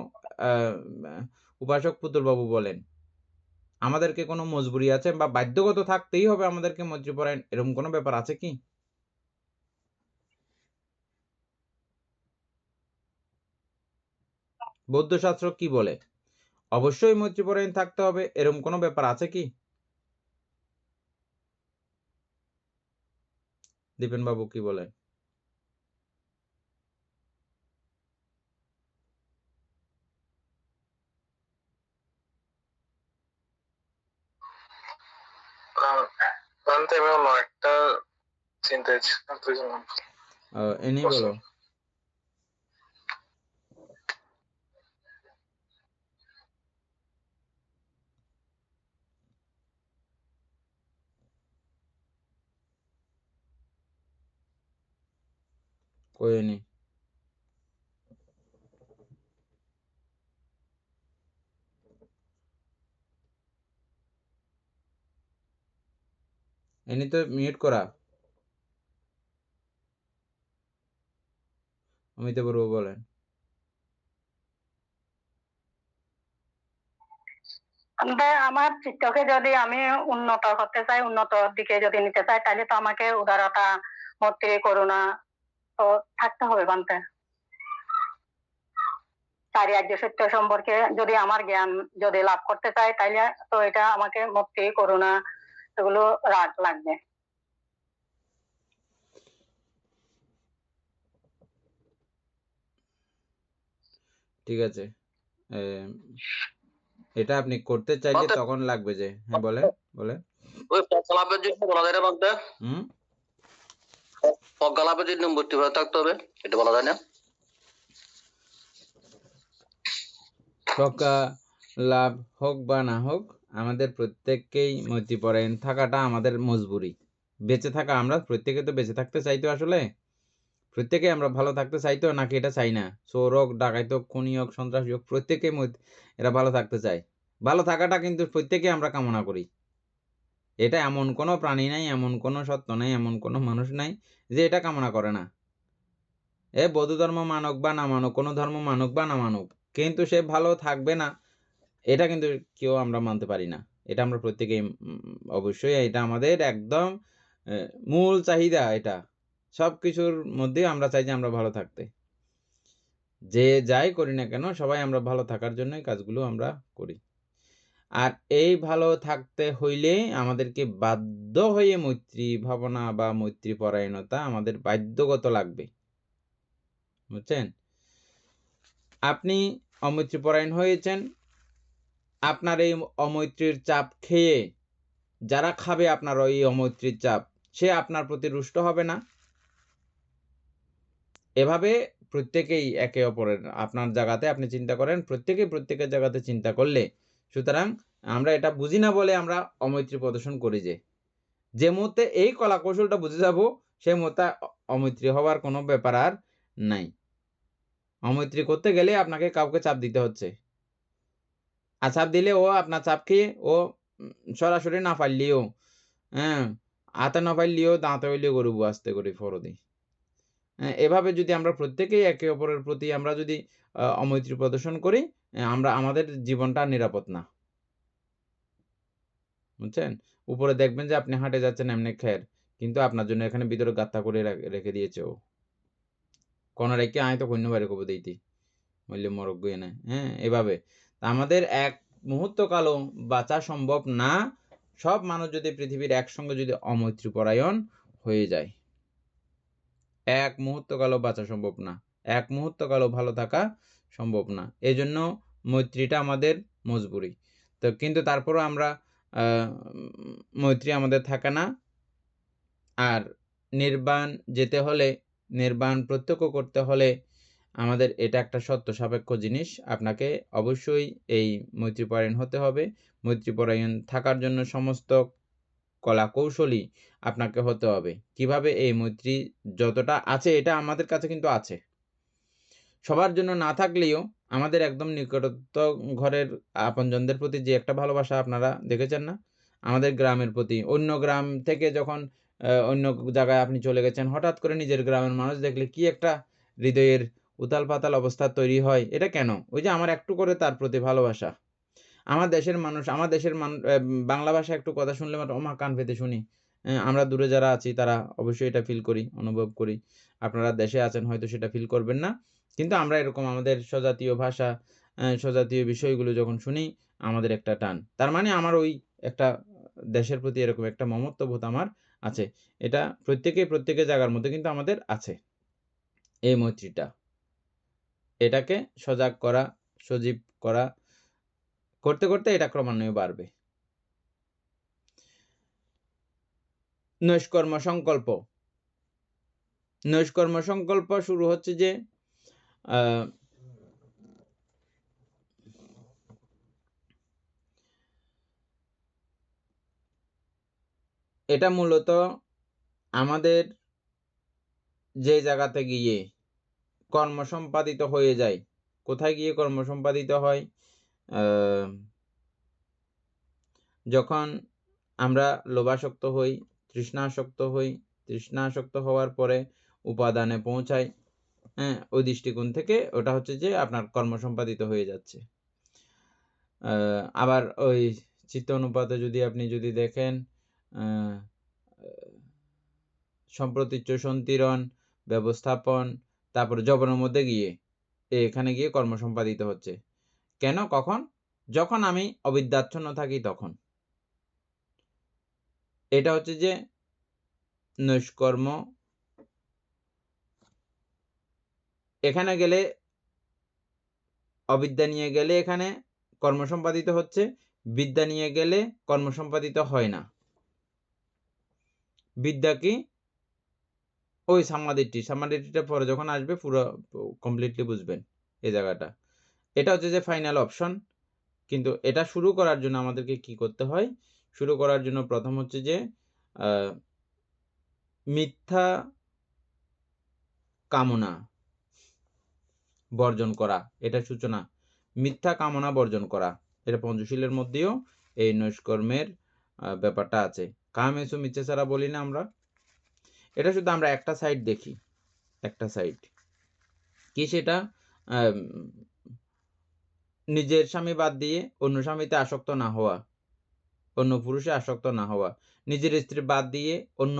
উপাসক পুতুলবাবু বলেন, আমাদেরকে কোনো মজবুরি আছে বা বাধ্যগত থাকতেই হবে আমাদেরকে মৈত্রীপরায়ণ, এরকম কোনো ব্যাপার আছে কি? বৌদ্ধ শাস্ত্র কি বলে? অবশ্যই মৈত্রীপরায়ণ থাকতে হবে, এরকম কোনো ব্যাপার আছে কি? দীপেন বাবু কি বলেন? আমি অন্য একটা চিন্তায় ছিলাম, এনি বলো। কইনি। এনি তো মিউট করা। অমিতাভবাবু বলেন। আমার চিত্তকে যদি আমি উন্নত করতে চাই, উন্নত দিকে যদি নিতে চাই, তাহলে তো আমাকে উদারতা, মৈত্রী, করুণা তো থাকতে হবে বানতে। চারি আর্য সত্য সম্পর্কে যদি আমার জ্ঞান যদি লাভ করতে চাই, তাহলে তো এটা আমাকে মৈত্রী, করুণা এগুলো লাগবে। ঠিক আছে, এটা আপনি করতে চাইলে তখন লাগবে যে, হ্যাঁ বলেন বলেন। ওই প্রকল্পের জন্য বলা যায় না বলতে, হুম, প্রকল্পের জন্য ভর্তি হয়ে থাকতে হবে, এটা বলা যায় না? প্রজ্ঞা লাভ হোক বা না হোক, আমাদের প্রত্যেককেই মৈত্রীপরায়ণ থাকাটা আমাদের মজবুরি। বেঁচে থাকা, আমরা প্রত্যেকে তো বেঁচে থাকতে চাইতো, আসলে প্রত্যেকে আমরা ভালো থাকতে চাইতো নাকি এটা চাই না? চোর হোক, ডাকাত হোক, খুনি হোক, সন্ত্রাসী হোক, প্রত্যেকে এরা ভালো থাকতে চায়। ভালো থাকাটা কিন্তু প্রত্যেকে আমরা কামনা করি। এটা এমন কোনো প্রাণী নাই, এমন কোনো সত্য নাই, এমন কোনো মানুষ নাই যে এটা কামনা করে না। বৌদ্ধ ধর্ম মানুক বা না মানুক, কোনো ধর্ম মানুক বা না মানুক, কিন্তু সে ভালো থাকবে না, এটা কিন্তু কেউ আমরা মানতে পারি না। এটা আমরা প্রত্যেকেই অবশ্যই এটা আমাদের একদম মূল চাহিদা। এটা সবকিছুর মধ্যে আমরা চাই যে আমরা ভালো থাকতে। যে যাই করি না কেন, সবাই আমরা ভালো থাকার জন্যই কাজগুলো আমরা করি। আর এই ভালো থাকতে হইলে আমাদেরকে বাধ্য হয়ে মৈত্রী ভাবনা বা মৈত্রী পরায়ণতা আমাদের বাধ্যগত লাগবে, বুঝছেন? আপনি অমৈত্রী পরায়ণ হয়েছেন, আপনার এই অমৈত্রীর চাপ খেয়ে যারা খাবে আপনার ওই অমৈত্রীর চাপ, সে আপনার প্রতি রুষ্ট হবে না। এভাবে প্রত্যেকেই একে অপরের, আপনার জায়গাতে আপনি চিন্তা করেন, প্রত্যেকেই প্রত্যেকের জায়গাতে চিন্তা করলে, সুতরাং আমরা এটা বুঝি না বলে আমরা অমৈত্রী প্রদর্শন করি। যে মুহূর্তে এই কলা কৌশলটা বুঝে যাব, সেই মুহূর্তে অমৈত্রী হওয়ার কোনো ব্যাপার আর নাই। অমৈত্রী করতে গেলে আপনাকে কাউকে চাপ দিতে হচ্ছে, আর চাপ দিলে ও আপনার চাপ খেয়ে ও সরাসরি না পারলিও, হ্যাঁ, হাতে না পারলিও দাঁতে হইলেও গরু আস্তে করে ফরদি। হ্যাঁ, এভাবে যদি আমরা প্রত্যেকেই একে অপরের প্রতি আমরা যদি অমৈত্রী প্রদর্শন করি, আমরা আমাদের জীবনটা নিরাপদ না, বুঝছেন? উপরে দেখবেন যে আপনি হাঁটে যাচ্ছেন এমনি খের, কিন্তু আপনার জন্য এখানে ভিতরে গাত্তা করে রেখে দিয়েছে ও। কোন রেখে আয় তো কন্য বাইরে কবে দিইতি বললে মরক গিয়ে না। হ্যাঁ, এভাবে আমাদের এক মুহূর্ত কালও বাঁচা সম্ভব না। সব মানুষ যদি পৃথিবীর একসঙ্গে যদি অমৈত্রী পরায়ণ হয়ে যায়, এক মুহূর্ত কালও বাঁচা সম্ভব না, এক মুহূর্ত কালও ভালো থাকা সম্ভব না। এই জন্য মৈত্রীটা আমাদের মজবুরি। তো কিন্তু তারপরও আমরা মৈত্রী আমাদের থাকে না। আর নির্বাণ যেতে হলে, নির্বাণ প্রত্যক্ষ করতে হলে আমাদের এটা একটা সত্য সাপেক্ষ জিনিস। আপনাকে অবশ্যই এই মৈত্রীপরায়ণ হতে হবে। মৈত্রীপরায়ণ থাকার জন্য সমস্ত কলা কৌশলী আপনাকে হতে হবে। কিভাবে এই মৈত্রী যতটা আছে, এটা আমাদের কাছে কিন্তু আছে। সবার জন্য না থাকলেও আমাদের একদম নিকটস্থ ঘরের আপনজনদের প্রতি যে একটা ভালোবাসা আপনারা দেখেছেন না? আমাদের গ্রামের প্রতি, অন্য গ্রাম থেকে যখন অন্য জায়গায় আপনি চলে গেছেন, হঠাৎ করে নিজের গ্রামের মানুষ দেখলে কি একটা হৃদয়ের উথাল-পাতাল অবস্থা তৈরি হয়। এটা কেন? ওই যে আমার একটু করে তার প্রতি ভালোবাসা। আমার দেশের মানুষ, আমার দেশের বাংলা ভাষায় একটু কথা শুনলে ওমা কান পেতে শুনি। আমরা দূরে যারা আছি তারা অবশ্যই এটা ফিল করি, অনুভব করি। আপনারা দেশে আছেন হয়তো সেটা ফিল করবেন না। কিন্তু আমরা এরকম আমাদের স্বজাতীয় ভাষা, স্বজাতীয় বিষয়গুলো যখন শুনি, আমাদের একটা টান। তার মানে আমার ওই একটা দেশের প্রতি এরকম একটা মমত্ববোধ আমার আছে। এটা প্রত্যেকের জায়গার মধ্যে কিন্তু আমাদের আছে এই মৈত্রীটা। এটাকে সজাগ করা, সজীব করা, করতে, করতে এটা ক্রমান্বয়ে বাড়বে। নৈষ্কর্ম্য সংকল্প। নৈষ্কর্ম্য সংকল্প শুরু হচ্ছে যে এটা মূলত আমাদের যে জায়গাতে গিয়ে কর্ম সম্পাদিত হয়ে যায়। কোথায় গিয়ে কর্ম সম্পাদিত হয়? যখন আমরা লোভাসক্ত হই, তৃষ্ণাসক্ত হই, তৃষ্ণাসক্ত হওয়ার পরে উপাদানে পৌঁছাই, হ্যাঁ, ওই দৃষ্টিকোণ থেকে ওটা হচ্ছে যে আপনার কর্মসম্পাদিত হয়ে যাচ্ছে। আবার ওই চিত্ত অনুপাতে যদি দেখেন সম্প্রতিচ্ছ সন্তিরণ, ব্যবস্থাপন, তারপরে জবনের মধ্যে গিয়ে এখানে গিয়ে কর্মসম্পাদিত হচ্ছে। কেন? কখন? যখন আমি অবিদ্যাচ্ছন্ন থাকি তখন। এটা হচ্ছে যে নৈষ্কর্ম। এখানে গেলে অবিদ্যা নিয়ে গেলে এখানে কর্মসম্পাদিত হচ্ছে, বিদ্যা নিয়ে গেলে কর্মসম্পাদিত হয় না। বিদ্যা কি? ওই সামাদিটিটা পরে যখন আসবে পুরো কমপ্লিটলি বুঝবেন এই জায়গাটা। এটা হচ্ছে যে ফাইনাল অপশন। কিন্তু এটা শুরু করার জন্য আমাদেরকে কি করতে হয়? শুরু করার জন্য প্রথম হচ্ছে যে মিথ্যা কামনা বর্জন করা, এটা সূচনা। মিথ্যা কামনা বর্জন করা, এটা পঞ্চশীলের মধ্যেও এই নৈষ্কর্মের ব্যাপারটা আছে। কামেসু মিথ্যাচারা বলি না আমরা, এটা শুধু আমরা একটা সাইড দেখি, একটা সাইড কি সেটা নিজের স্বামী বাদ দিয়ে অন্য স্বামীতে আসক্ত না হওয়া, অন্য পুরুষে আসক্ত না হওয়া, নিজের স্ত্রী বাদ দিয়ে অন্য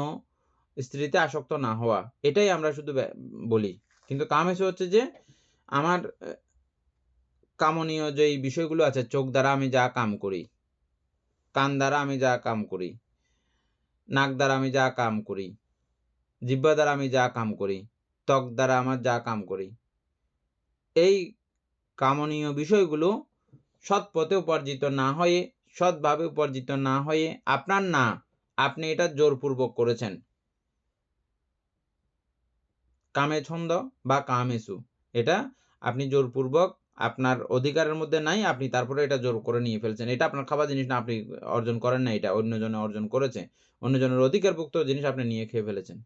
স্ত্রীতে আসক্ত না হওয়া, এটাই আমরা শুধু বলি। কিন্তু কামেসু হচ্ছে যে আমার কামনীয় যে বিষয়গুলো আছে, চোখ দ্বারা আমি যা কাম করি, কান দ্বারা আমি যা কাম করি, নাক দ্বারা আমি যা কাম করি, জিহ্বা দ্বারা আমি যা কাম করি, ত্বক দ্বারা আমার যা কাম করি, এই কামনীয় বিষয়গুলো সৎ পথে উপার্জিত না হয়ে, সৎভাবে উপার্জিত না হয়ে আপনার না, আপনি এটা জোরপূর্বক করেছেন। কামে ছন্দ বা কামেসু, এটা আপনি জোরপূর্বক আপনার অধিকারের মধ্যে নাই, আপনি তারপরে এটা জোর করে নিয়ে ফেলছেন। এটা আপনার খাবার জিনিস না, আপনি অর্জন করেন না, এটা অন্যজনে অর্জন করেছে, অন্যজনের অধিকারভুক্ত জিনিস আপনি নিয়ে খেয়ে ফেলেছেন,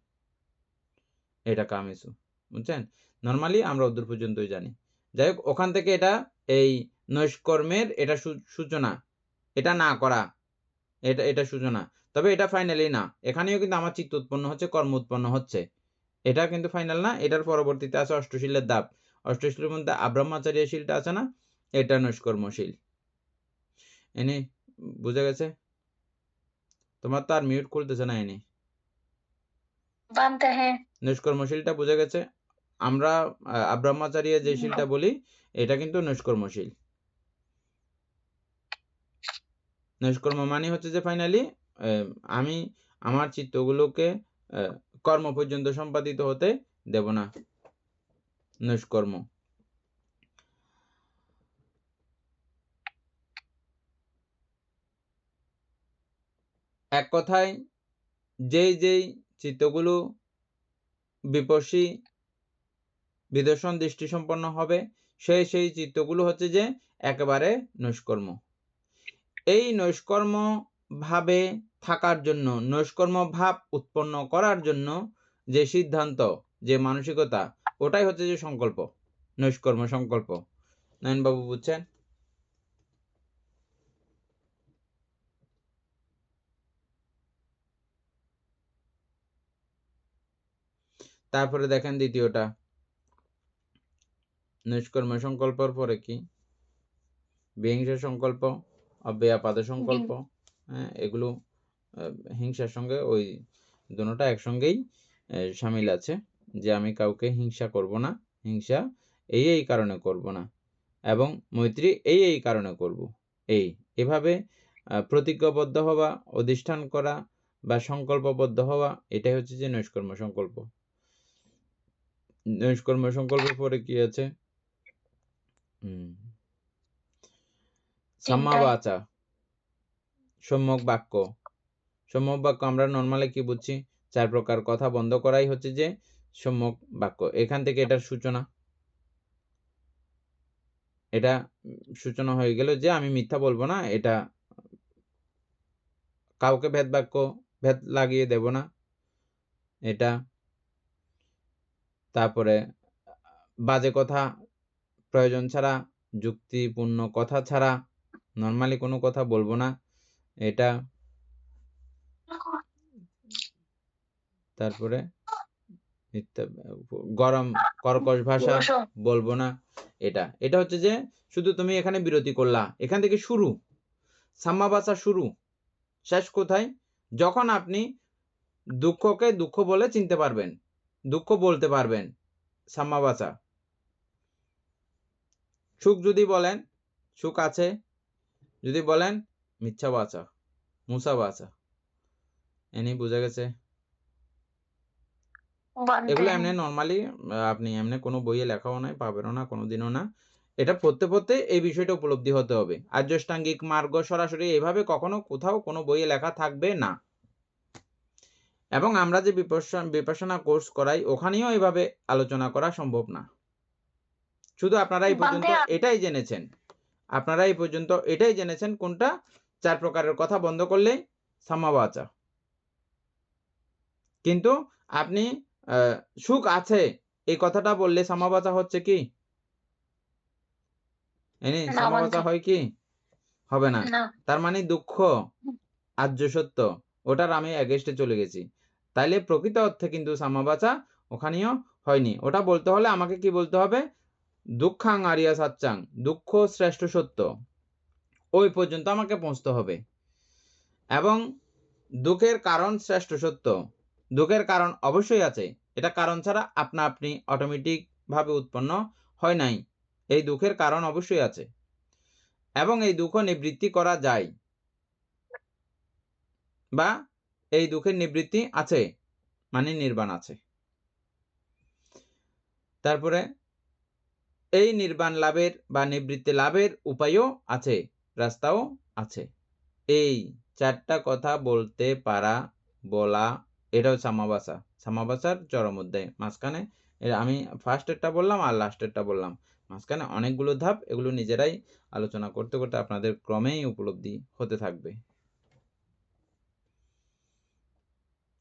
এটা কামেসু। বুঝছেন? নর্মালি আমরা অদূর পর্যন্তই জানি। যাই হোক, ওখান থেকে এটা এই নৈষ্কর্মের এটা সূচনা, এটা না করা, এটা সূচনা। তবে এটা ফাইনালি না, এখানেও কিন্তু আমার চিত্ত উৎপন্ন হচ্ছে, কর্ম উৎপন্ন হচ্ছে, এটা কিন্তু ফাইনাল না। এটার পরবর্তীতে আছে অষ্টশীলের ধাপ। অষ্টশীলের মধ্যে আব্রহ্মচারী শীলটা আছে না, এটা নৈষ্কর্মশীল। এনে বুঝে গেছে? তোমার তো আর মিউট খুলতেছে না। এনে নৈষ্কর্মশীলটা বুঝে গেছে? আমরা আব্রহ্মচারী যে শীলটা বলি, এটা কিন্তু নৈষ্কর্মশীল। নৈষ্কর্ম মানে হচ্ছে যে ফাইনালি আমি আমার চিত্তগুলোকে কর্ম পর্যন্ত সম্পাদিত হতে দেব না, নৈষ্কর্ম। এক কথায় যেই চিত্তগুলো বিপর্ষী বিদর্শন দৃষ্টি সম্পন্ন হবে, সেই চিত্তগুলো হচ্ছে যে একেবারে নৈষ্কর্ম। এই নৈষ্কর্ম ভাবে থাকার জন্য, নৈষ্কর্ম ভাব উৎপন্ন করার জন্য যে সিদ্ধান্ত, যে মানসিকতা, ওটাই হচ্ছে যে সংকল্প, নৈষ্কর্ম সংকল্প। নয়নবাবু বুঝছেন? তারপরে দেখেন দ্বিতীয়টা, নৈষ্কর্ম সংকল্পের পরে কি? বিহিংসা সংকল্প, অব্যাপাদ সংকল্প। হ্যাঁ, এগুলো হিংসার সঙ্গে ওই দুটোটা একসঙ্গেই শামিল আছে, যে আমি কাউকে হিংসা করব না, হিংসা এই কারণে করব না, এবং মৈত্রী এই কারণে করব। এভাবে প্রতিজ্ঞাবদ্ধ হওয়া, অধিষ্ঠান করা বা সংকল্পবদ্ধ হওয়া, এটাই হচ্ছে যে নৈষ্কর্ম সংকল্প। নৈষ্কর্ম সংকল্পের পরে কি আছে? সাম্মাবাচা, সম্যক বাক্য। সম্যক বাক্য আমরা নর্মালি কি বুঝছি? 4 প্রকার কথা বন্ধ করাই হচ্ছে যে সম্যক বাক্য। এখান থেকে এটার সূচনা, এটা সূচনা হয়ে গেল যে আমি মিথ্যা বলবো না, এটা কাউকে ভেদ লাগিয়ে দেব না, এটা। তারপরে বাজে কথা, প্রয়োজন ছাড়া, যুক্তিপূর্ণ কথা ছাড়া নর্মালি কোনো কথা বলবো না, এটা। তারপরে গরম কর্কশ ভাষা বসো। বলবো না। এটা হচ্ছে যে শুধু তুমি এখানে বিরতি করলা, এখান থেকে শুরু, সাম্মাবাসা শুরু, শেষ কোথায়? যখন আপনি দুঃখকে দুঃখ বলে চিনতে পারবেন, দুঃখ বলতে পারবেন, সাম্মাবাসা। সুখ যদি বলেন সুখ আছে, যদি বলেন মিথ্যা বাচা, মুসা বাচা। এনি বুঝা গেছে? এগুলো এমনি নর্মালি আপনি এমনি কোনো বইয়ে লেখাও নাই, পাবেনও না, কোনোদিনও না। এটা পড়তে পড়তে এই বিষয়টা উপলব্ধি হতে হবে। আর্যষ্টাঙ্গিক মার্গ সরাসরি এভাবে কখনো কোথাও কোনো বইয়ে লেখা থাকবে না। এবং আমরা যে বিপাশনা কোর্স করাই ওখানেও এভাবে আলোচনা করা সম্ভব না। শুধু আপনারা এই পর্যন্ত এটাই জেনেছেন, আপনারা এই পর্যন্ত এটাই জেনেছেন কোনটা 4 প্রকারের কথা বন্ধ করলে সাম্মাবাচা। কিন্তু আপনি সুখ আছে এই কথাটা বললে সাম্মাবাচা হচ্ছে কি? সাম্মাবাচা হয় কি? হবে না। তার মানে দুঃখ আর্য সত্য, ওটার আমি এগেইনস্টে চলে গেছি। তাইলে প্রকৃত অর্থে কিন্তু সাম্মাবাচা ওখানেও হয়নি। ওটা বলতে হলে আমাকে কি বলতে হবে? দুঃখাং আরিয়া সাচ্চাং, দুঃখ শ্রেষ্ঠ সত্য, ওই পর্যন্ত আমাকে পৌঁছতে হবে। এবং দুঃখের কারণ শ্রেষ্ঠ সত্য, দুঃখের কারণ অবশ্যই আছে, এটা কারণ ছাড়া আপনা আপনি অটোমেটিক ভাবে উৎপন্ন হয় নাই। এই দুঃখের কারণ অবশ্যই আছে এবং এই দুঃখ নিবৃত্তি করা যায়, বা এই দুঃখের নিবৃত্তি আছে মানে নির্বাণ আছে। তারপরে এই নির্বাণ লাভের বা নিবৃত্তি লাভের উপায়ও আছে, রাস্তাও আছে। এই 4টা কথা বলতে পারা, বলা, এটাও সাম্মাবাসা, সাম্মাবাসার চরম অধ্যায়। মাঝখানে আমি ফার্স্টেরটা বললাম আর লাস্টেরটা বললাম, মাঝখানে অনেকগুলো ধাপ, এগুলো নিজেরাই আলোচনা করতে করতে আপনাদের ক্রমেই উপলব্ধি হতে থাকবে।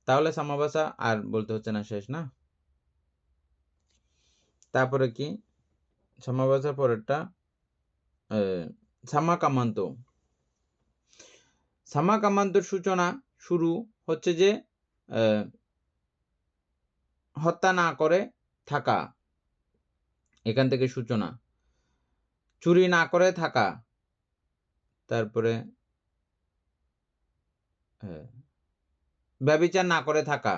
তাহলে সাম্মাবাসা আর বলতে হচ্ছে না, শেষ না? তারপরে কি সাম্মাবাসার পরেরটা সাম্মা কামান্ত। সাম্মা কামান্তর সূচনা শুরু হচ্ছে যে হত্যা না করে থাকা, এখান থেকে সূচনা। চুরি না করে থাকা, তারপরে ব্যভিচার না করে থাকা,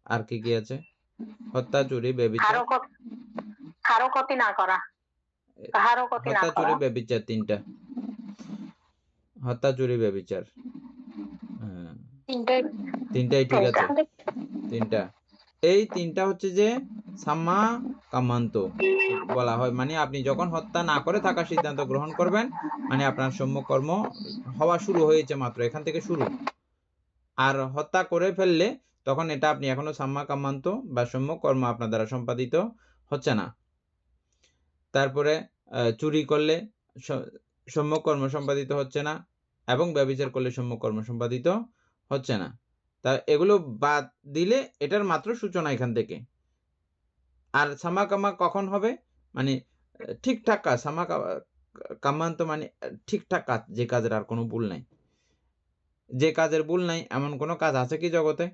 আর কি কি আছে? হত্যা, চুরি, ব্যভিচার, কারো ক্ষতি না করা, কারো ক্ষতি না হত্যা, করা। চুরি, ব্যভিচার, 3টা। হত্যা, চুরি, ব্যভিচার, 3টাই ঠিক আছে, 3টা। এই 3টা হচ্ছে যে সাম্মা কামান্ত বলা হয়। মানে আপনি যখন হত্যা না করে থাকার সিদ্ধান্ত গ্রহণ করবেন, মানে আপনার সম্যকর্ম হওয়া শুরু হয়েছে মাত্র, এখান থেকে শুরু। আর হত্যা করে ফেললে তখন এটা আপনি এখনো সাম্মা কামান্ত বা সম্যকর্ম আপনার দ্বারা সম্পাদিত হচ্ছে না। তারপরে চুরি করলে সম্যকর্ম সম্পাদিত হচ্ছে না, এবং ব্যভিচার করলে সম্যকর্ম সম্পাদিত হচ্ছে না। তা এগুলো বাদ দিলে এটার মাত্র সূচনা এখান থেকে। আর সাম্মা কামা কখন হবে? মানে ঠিকঠাক কাজ, সাম্মা কামান্ত মানে ঠিকঠাক কাজ, যে কাজের আর কোনো ভুল নাই। যে কাজের ভুল নাই এমন কোনো কাজ আছে কি জগতে?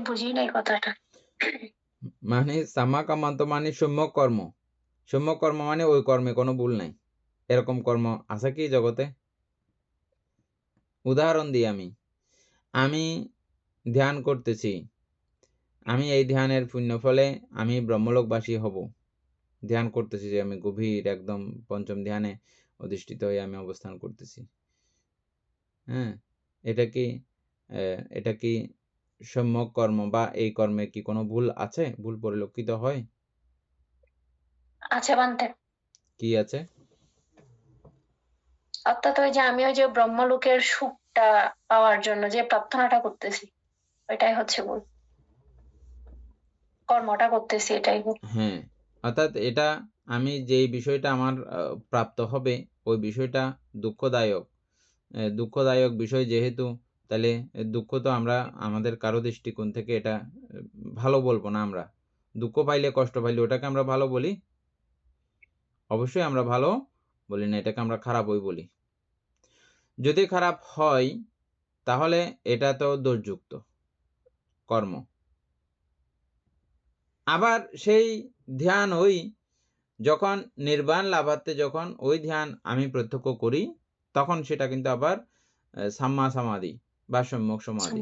বুঝি নাই কথাটা। মানে সাম্মা কামান্ত মানে সম্যক কর্ম, সম্যক কর্ম মানে ওই কর্মে কোনো ভুল নাই, এরকম কর্ম আছে কি জগতে? উদাহরণ দিই, আমি ধ্যান করতেছি, আমি এই ধ্যানের পুণ্য ফলে আমি ব্রহ্মলোকবাসী হব। ধ্যান করতেছি যে আমি গভীর একদম পঞ্চম ধ্যানে অধিষ্ঠিত হয়ে আমি অবস্থান করতেছি। হ্যাঁ, এটা কি সম্যক কর্ম, বা এই কর্মে কি কোনো ভুল আছে? ভুল পরিলক্ষিত হয়? আছে বান্তে। কি আছে? অর্থাৎ ওই যে আমি ওই যে ব্রহ্মলোকের সুখটা পাওয়ার জন্য যে প্রার্থনাটা করতেছি, ওইটাই হচ্ছে ভুল। কর্মটা করতেছি এটাই ভুল। হ্যাঁ, অর্থাৎ এটা আমি যেই বিষয়টা আমার প্রাপ্ত হবে ওই বিষয়টা দুঃখদায়ক বিষয় যেহেতু, তাহলে দুঃখ তো আমরা আমাদের কারো দৃষ্টিকোণ থেকে এটা ভালো বলবো না আমরা, দুঃখ পাইলে কষ্ট পাইলে ওটাকে আমরা ভালো বলি? অবশ্যই আমরা ভালো বলি না, এটাকে আমরা খারাপই বলি। যদি খারাপ হয় তাহলে এটা তো দোষযুক্ত কর্ম। আবার সেই ধ্যান যখন নির্বাণ লাভার্থে যখন ওই ধ্যান আমি প্রত্যক্ষ করি, তখন সেটা কিন্তু আবার সাম্মা সমাধি বা সম্যক সমাধি।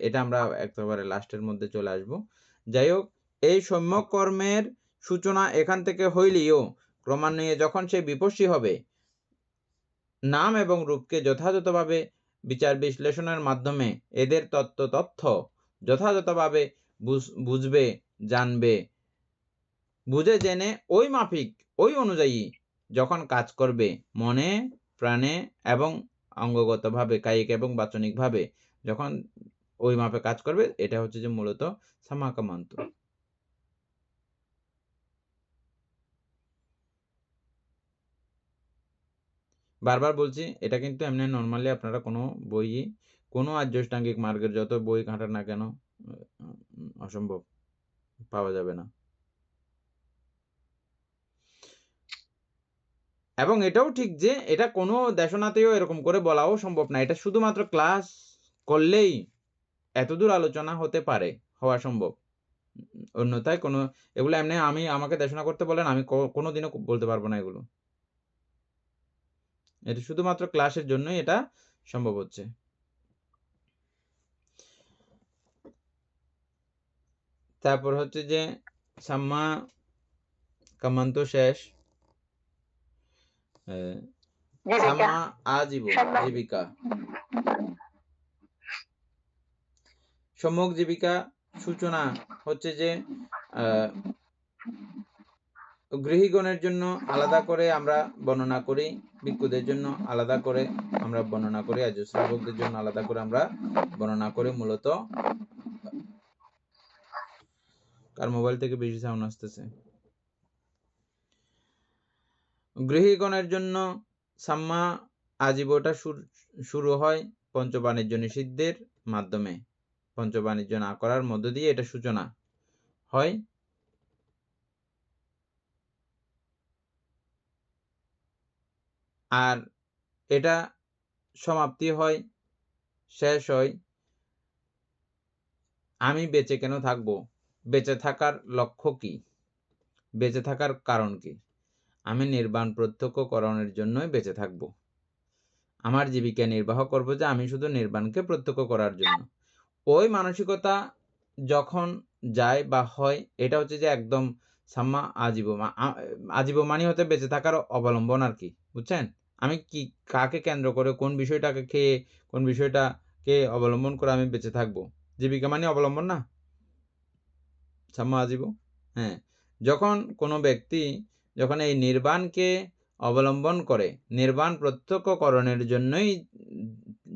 এটা আমরা একেবারে লাস্টের মধ্যে চলে আসব। যাই হোক, এই সম্যক কর্মের সূচনা এখান থেকে হইলেও ক্রমান্বয়ে যখন সে বিপস্সী হবে, নাম এবং রূপকে যথাযথভাবে বিচার বিশ্লেষণের মাধ্যমে এদের তথ্য যথাযথভাবে বুঝবে, জানবে, বুঝে জেনে ওই মাফিক ওই অনুযায়ী যখন কাজ করবে, মনে প্রাণে এবং অঙ্গগতভাবে কায়িক এবং বাচনিকভাবে যখন ওই মাপে কাজ করবে, এটা হচ্ছে যে মূলত সামাকামান্ত। বারবার বলছি, এটা কিন্তু এমনি নর্মালি আপনারা কোনো বইয়ে কোনো আর্যাষ্টাঙ্গিক মার্গের যত বই ঘাঁটান না কেন অসম্ভব পাওয়া যাবে না। এবং এটাও ঠিক যে এটা কোনো দেশনাতেও এরকম করে বলাও সম্ভব না। এটা শুধুমাত্র ক্লাস করলেই এতদূর আলোচনা হতে পারে, হওয়া সম্ভব। অন্যথায় কোনো এগুলো এমনি আমাকে দেশনা করতে বলেন, আমি কোনোদিনও বলতে পারবো না এগুলো। এটা শুধুমাত্র ক্লাসের জন্যই এটা সম্ভব হচ্ছে। তারপর হচ্ছে যে সাম্মা কামান্ত শেষ, সাম্মা জীবিকা। সম্যক জীবিকা সূচনা হচ্ছে যে গৃহীগণের জন্য আলাদা করে আমরা বর্ণনা করি, ভিক্ষুদের জন্য আলাদা করে আমরা বর্ণনা করি, আর্য শ্রাবকদের জন্য আলাদা করে আমরা বর্ণনা করি। মূলত কার মোবাইল থেকে বেশি সাউন্ড আসতেছে? গৃহীগণের জন্য সাম্মা আজীবটা শুরু হয় পঞ্চবাণিজ্য নিষিদ্ধের মাধ্যমে। পঞ্চবাণিজ্য না করার মধ্য দিয়ে এটা সূচনা হয়। আর এটা সমাপ্তি হয়, শেষ হয় আমি বেঁচে কেন থাকবো, বেঁচে থাকার লক্ষ্য কি, বেঁচে থাকার কারণ কি? আমি নির্বাণ প্রত্যক্ষকরণের জন্যই বেঁচে থাকব। আমার জীবিকা নির্বাহ করব যে আমি শুধু নির্বাণকে প্রত্যক্ষ করার জন্য। ওই মানসিকতা যখন যায় বা হয়, এটা হচ্ছে যে একদম সাম্মা আজীব। আজীব মানে হতে বেঁচে থাকার অবলম্বন আর কি, বুঝছেন? আমি কি কাকে কেন্দ্র করে, কোন বিষয়টাকে খেয়ে, কোন বিষয়টাকে অবলম্বন করে আমি বেঁচে থাকবো। জীবিকা মানে অবলম্বন না, সাম্মা আজীব। হ্যাঁ, যখন কোনো ব্যক্তি যখন এই নির্বাণকে অবলম্বন করে, নির্বাণ প্রত্যক্ষকরণের জন্যই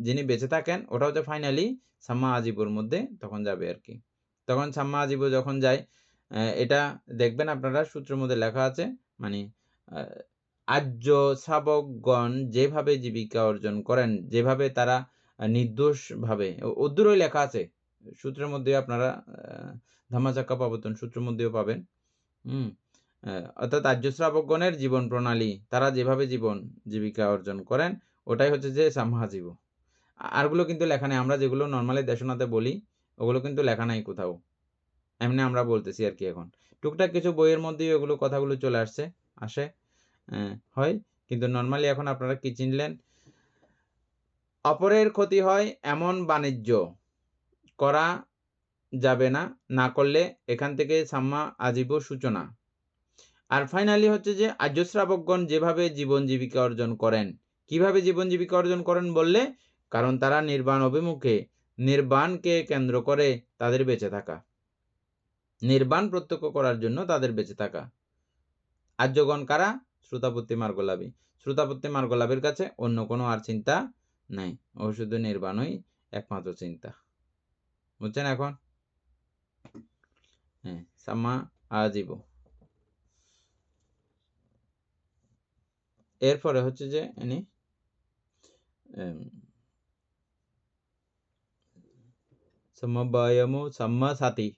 যিনি বেঁচে থাকেন, ওটা হচ্ছে ফাইনালি সাম্মা আজীবর মধ্যে তখন যাবে আর কি। তখন সাম্মা আজীব যখন যায়, এটা দেখবেন আপনারা সূত্রের মধ্যে লেখা আছে, মানে আর্য শ্রাবকগণ যেভাবে জীবিকা অর্জন করেন, যেভাবে তারা নির্দোষভাবে, অদ্দূরই লেখা আছে সূত্রের মধ্যে, আপনারা ধাম্মাচাক্কাপ্রবর্তন সূত্রের মধ্যেও পাবেন। অর্থাৎ আর্য শ্রাবকগণের জীবন প্রণালী, তারা যেভাবে জীবিকা অর্জন করেন, ওটাই হচ্ছে যে সাম্মা আজীব। আরগুলো কিন্তু লেখা নেই। আমরা যেগুলো নর্মালি দেশনাতে বলি ওগুলো কিন্তু লেখা নাই কোথাও, এমনি আমরা বলতেছি আর কি। এখন টুকটাক কিছু বইয়ের মধ্যেই ওগুলো কথাগুলো চলে আসে হয়, কিন্তু নর্মালি এখন আপনারা কি চিনলেন? অপরের ক্ষতি হয় এমন বাণিজ্য করা যাবে না, না করলে এখান থেকে সাম্মা আজীব সূচনা। আর ফাইনালি হচ্ছে যে আর্য শ্রাবকগণ যেভাবে জীবন জীবিকা অর্জন করেন। কিভাবে জীবন জীবিকা অর্জন করেন বললে, কারণ তারা নির্বাণ অভিমুখে, নির্বাণকে কেন্দ্র করে তাদের বেঁচে থাকা, নির্বাণ প্রত্যক্ষ করার জন্য তাদের বেঁচে থাকা। আর্যগণ কারা? শ্রুতাপত্তি মার্গলাভী। শ্রুতাপত্তি মার্গলাভীর কাছে অন্য কোনো আর চিন্তা নাই, ও শুধু নির্বাণই একমাত্র চিন্তা। বুঝছেন এখন? হ্যাঁ, সাম্মা আজীব। এরপরে হচ্ছে যে ইনি সমবায়ম সাম্মা সাথী।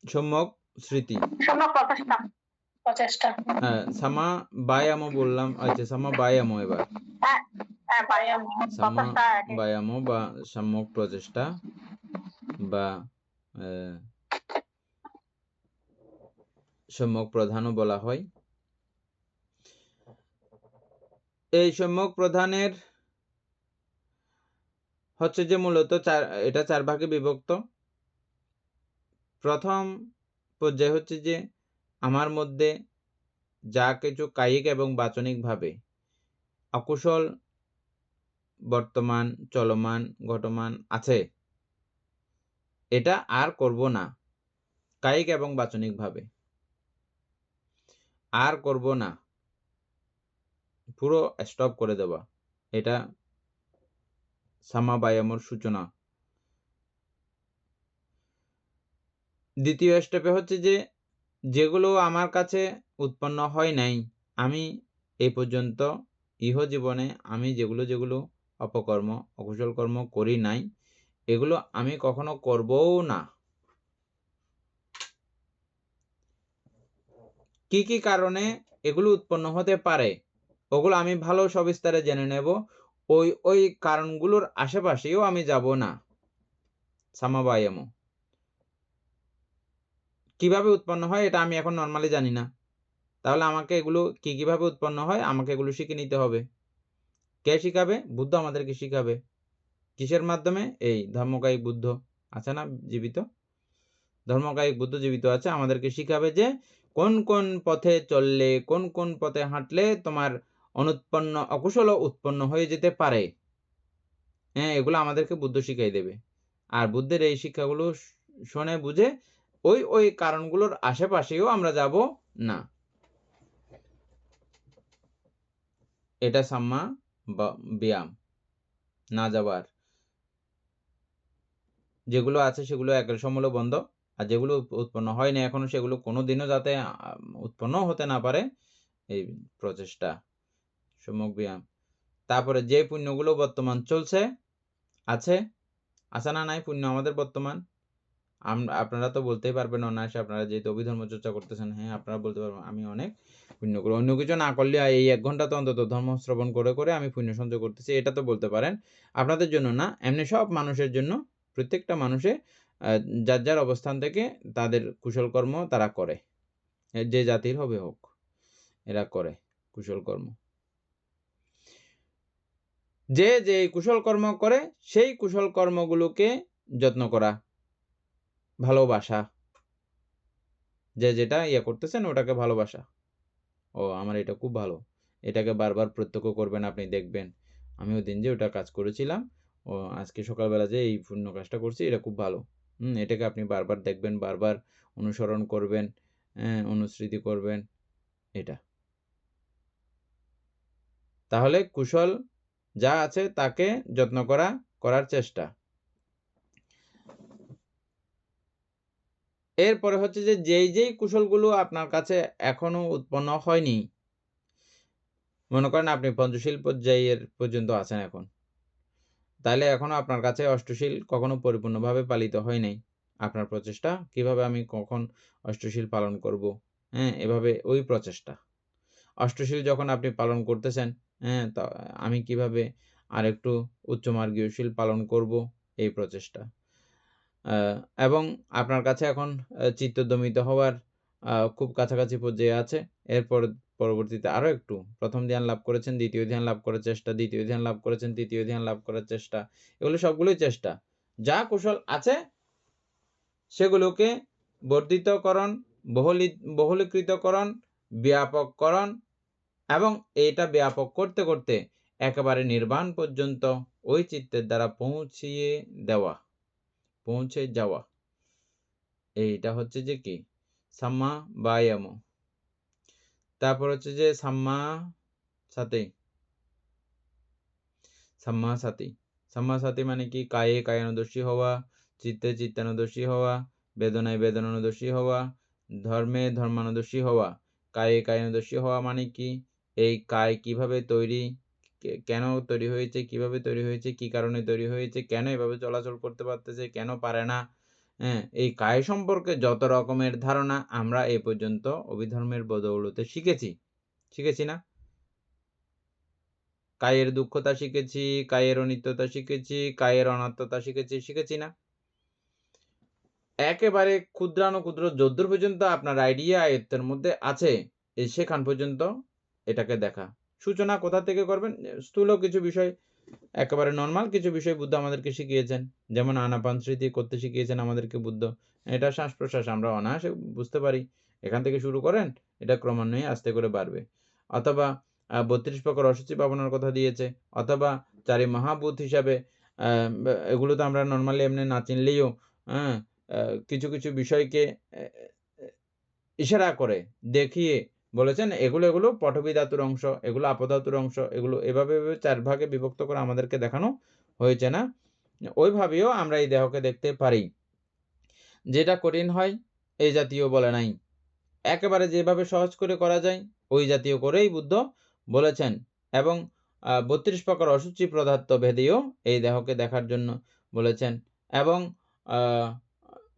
সম্যক স্মৃতি। সম্যক প্রচেষ্টা। প্রচেষ্টা। হ্যাঁ, সামা বায়ামও বললাম। আচ্ছা, সামা বায়ামও এবার। হ্যাঁ, হ্যাঁ, ব্যায়াম। সাম্মা প্রচেষ্টা একই। বায়ামও বা সম্যক প্রচেষ্টা বা সম্যক প্রধানও বলা হয়। এই সম্যক প্রধানের হচ্ছে যে মূলত এটা 4 ভাগে বিভক্ত। প্রথম পর্যায় হচ্ছে যে আমার মধ্যে যা কিছু কায়িক এবং বাচনিকভাবে অকুশল বর্তমান, চলমান, ঘটমান আছে, এটা আর করব না। কায়িক এবং বাচনিকভাবে আর করব না, পুরো স্টপ করে দেওয়া। এটা সামা বায়ামর সূচনা। দ্বিতীয় স্টেপে হচ্ছে যে যেগুলো আমার কাছে উৎপন্ন হয় নাই, আমি এই পর্যন্ত ইহজীবনে আমি যেগুলো অপকর্ম, অকুশল কর্ম করি নাই, এগুলো আমি কখনো করবও না। কি কি কারণে এগুলো উৎপন্ন হতে পারে ওগুলো আমি ভালো সবিস্তারে জেনে নেব। ওই কারণগুলোর আশেপাশেও আমি যাব না। সামাবায়াম কিভাবে উৎপন্ন হয় এটা আমি এখন নর্মালি জানি না, তাহলে আমাকে এগুলো কিভাবে উৎপন্ন হয় আমাকে এগুলো শিখে নিতে হবে। কে শিখাবে? বুদ্ধ আমাদেরকে শিখাবে। কিসের মাধ্যমে? এই ধর্মকায়িক বুদ্ধ আছে না জীবিত, ধর্মকায়িক বুদ্ধ জীবিত আছে, আমাদেরকে শিখাবে যে কোন কোন পথে চললে, কোন কোন পথে হাঁটলে তোমার অনুৎপন্ন অকুশল উৎপন্ন হয়ে যেতে পারে। হ্যাঁ, এগুলো আমাদেরকে বুদ্ধ শিখাই দেবে। আর বুদ্ধের এই শিক্ষাগুলো শুনে বুঝে ওই কারণগুলোর আশেপাশেও আমরা যাব না। এটা সাম্মা বা ব্যায়াম, না যাবার। যেগুলো আছে সেগুলো একের সমূলে বন্ধ, আর যেগুলো উৎপন্ন হয় না এখনো সেগুলো কোনোদিনও যাতে উৎপন্ন হতে না পারে, এই প্রচেষ্টা, সম্যক ব্যায়াম। তারপরে যে পুণ্যগুলো বর্তমান চলছে, আছে না নাই পুণ্য আমাদের বর্তমান? আপনারা তো বলতেই পারবেন অনায়াসে, আপনারা যেহেতু অভিধর্ম চর্চা করতেছেন, হ্যাঁ আপনারা বলতে পারবেন আমি অনেক পুণ্য করি, অন্য কিছু না করলে এই 1 ঘন্টা তো অন্তত ধর্ম শ্রবণ করে করে আমি পুণ্য সঞ্চয় করতেছি, এটা তো বলতে পারেন। আপনাদের জন্য না, এমনি সব মানুষের জন্য, প্রত্যেকটা মানুষে যার যার অবস্থান থেকে তাদের কুশল কর্ম তারা করে, যে জাতির হবে হোক, এরা করে কুশল কর্ম। যে কুশল কর্ম করে সেই কুশল কর্মগুলোকে যত্ন করা, ভালোবাসা, যে যেটা করতেছেন ওটাকে ভালোবাসা। ও আমার এটা খুব ভালো, এটাকে বারবার প্রত্যক্ষ করবেন, আপনি দেখবেন আমি ওই দিন যে ওটা কাজ করেছিলাম, ও আজকে সকালবেলা যে এই পুণ্য কাজটা করছি, এটা খুব ভালো। এটাকে আপনি বারবার দেখবেন, বারবার অনুসরণ করবেন, অনুস্মৃতি করবেন, এটা। তাহলে কুশল যা আছে তাকে যত্ন করার চেষ্টা। এরপরে হচ্ছে যে যেই কুশলগুলো আপনার কাছে এখনো উৎপন্ন হয়নি, মনে করেন আপনি পঞ্চশীল পর্যায়ের পর্যন্ত আছেন এখন, তাহলে এখনো আপনার কাছে অষ্টশীল কখনো পরিপূর্ণভাবে পালিত হয় নাই। আপনার প্রচেষ্টা কিভাবে আমি কখন অষ্টশীল পালন করব, এভাবে ওই প্রচেষ্টা। অষ্টশীল যখন আপনি পালন করতেছেন, তা আমি কিভাবে আরেকটু উচ্চমার্গীয়শীল পালন করব, এই প্রচেষ্টা। এবং আপনার কাছে এখন চিত্তদমিত হওয়ার খুব কাছাকাছি পর্যায়ে আছে। এরপর পরবর্তীতে আরও একটু, প্রথম ধ্যান লাভ করেছেন, দ্বিতীয় ধ্যান লাভ করার চেষ্টা, দ্বিতীয় ধ্যান লাভ করেছেন, তৃতীয় ধ্যান লাভ করার চেষ্টা, এগুলো সবগুলোই চেষ্টা। যা কুশল আছে সেগুলোকে বর্ধিতকরণ, বহুলীকৃতকরণ, ব্যাপককরণ, এবং এটা ব্যাপক করতে করতে একেবারে নির্বাণ পর্যন্ত ওই চিত্তের দ্বারা পৌঁছে যাওয়া, এইটা হচ্ছে যে কি সাম্মা বায়াম। তারপর হচ্ছে যে সাম্মা সাতি মানে কি? কায়ে কায়ানুদর্শী হওয়া, চিত্তে চিত্তানুদর্শী হওয়া, বেদনায় বেদনানুদর্শী হওয়া, ধর্মে ধর্মানুদর্শী হওয়া। কায়ে কায়ানুদর্শী হওয়া মানে কি? এই কায় কিভাবে তৈরি, কেন তৈরি হয়েছে, কিভাবে তৈরি হয়েছে, কি কারণে তৈরি হয়েছে, কেন এভাবে চলাচল করতে পারতেছে, কেন পারে না, হ্যাঁ, এই কায় সম্পর্কে যত রকমের ধারণা আমরা এ পর্যন্ত অভিধর্মের বদৌলতে শিখেছি না? কায়ের দুঃখতা শিখেছি, কায়ের অনিত্যতা শিখেছি, কায়ের অনাত্মতা শিখেছি না? একেবারে ক্ষুদ্রাণুক্ষুদ্র যদ্দূর পর্যন্ত আপনার আইডিয়া আয়ত্তের মধ্যে আছে, সেখান পর্যন্ত এটাকে দেখা। সূচনা কোথা থেকে করবেন? স্থূল কিছু বিষয়, একেবারে নরমাল কিছু বিষয় বুদ্ধ আমাদেরকে শিখিয়েছেন। যেমন আনাপান স্মৃতি করতে শিখিয়েছেন আমাদেরকে বুদ্ধ। এটা শ্বাস-প্রশ্বাস আমরা অনায়াসে বুঝতে পারি। এখান থেকে শুরু করেন, এটা ক্রমান্বয়ে আস্তে করে বাড়বে। অথবা ৩২ প্রকার অশুচি পাবনার কথা দিয়েছে, অথবা ৪ মহাভূত হিসাবে এগুলো তো আমরা নরমালি এমনি না চিনলেও হ্যাঁ, কিছু বিষয়কে ইশারা করে দেখিয়ে বলেছেন এগুলো পটভী ধাতুর অংশ, এগুলো আপধাতুর অংশ, এগুলো এভাবে ৪ ভাগে বিভক্ত করে আমাদেরকে দেখানো হয়েছে না? ওইভাবেও আমরা এই দেহকে দেখতে পারি। যেটা কঠিন হয় এই জাতীয় বলে নাই। একেবারে যেভাবে সহজ করে করা যায় ওই জাতীয় করেই বুদ্ধ বলেছেন। এবং ৩২ প্রকার অশুচি পদার্থ ভেদেও এই দেহকে দেখার জন্য বলেছেন। এবং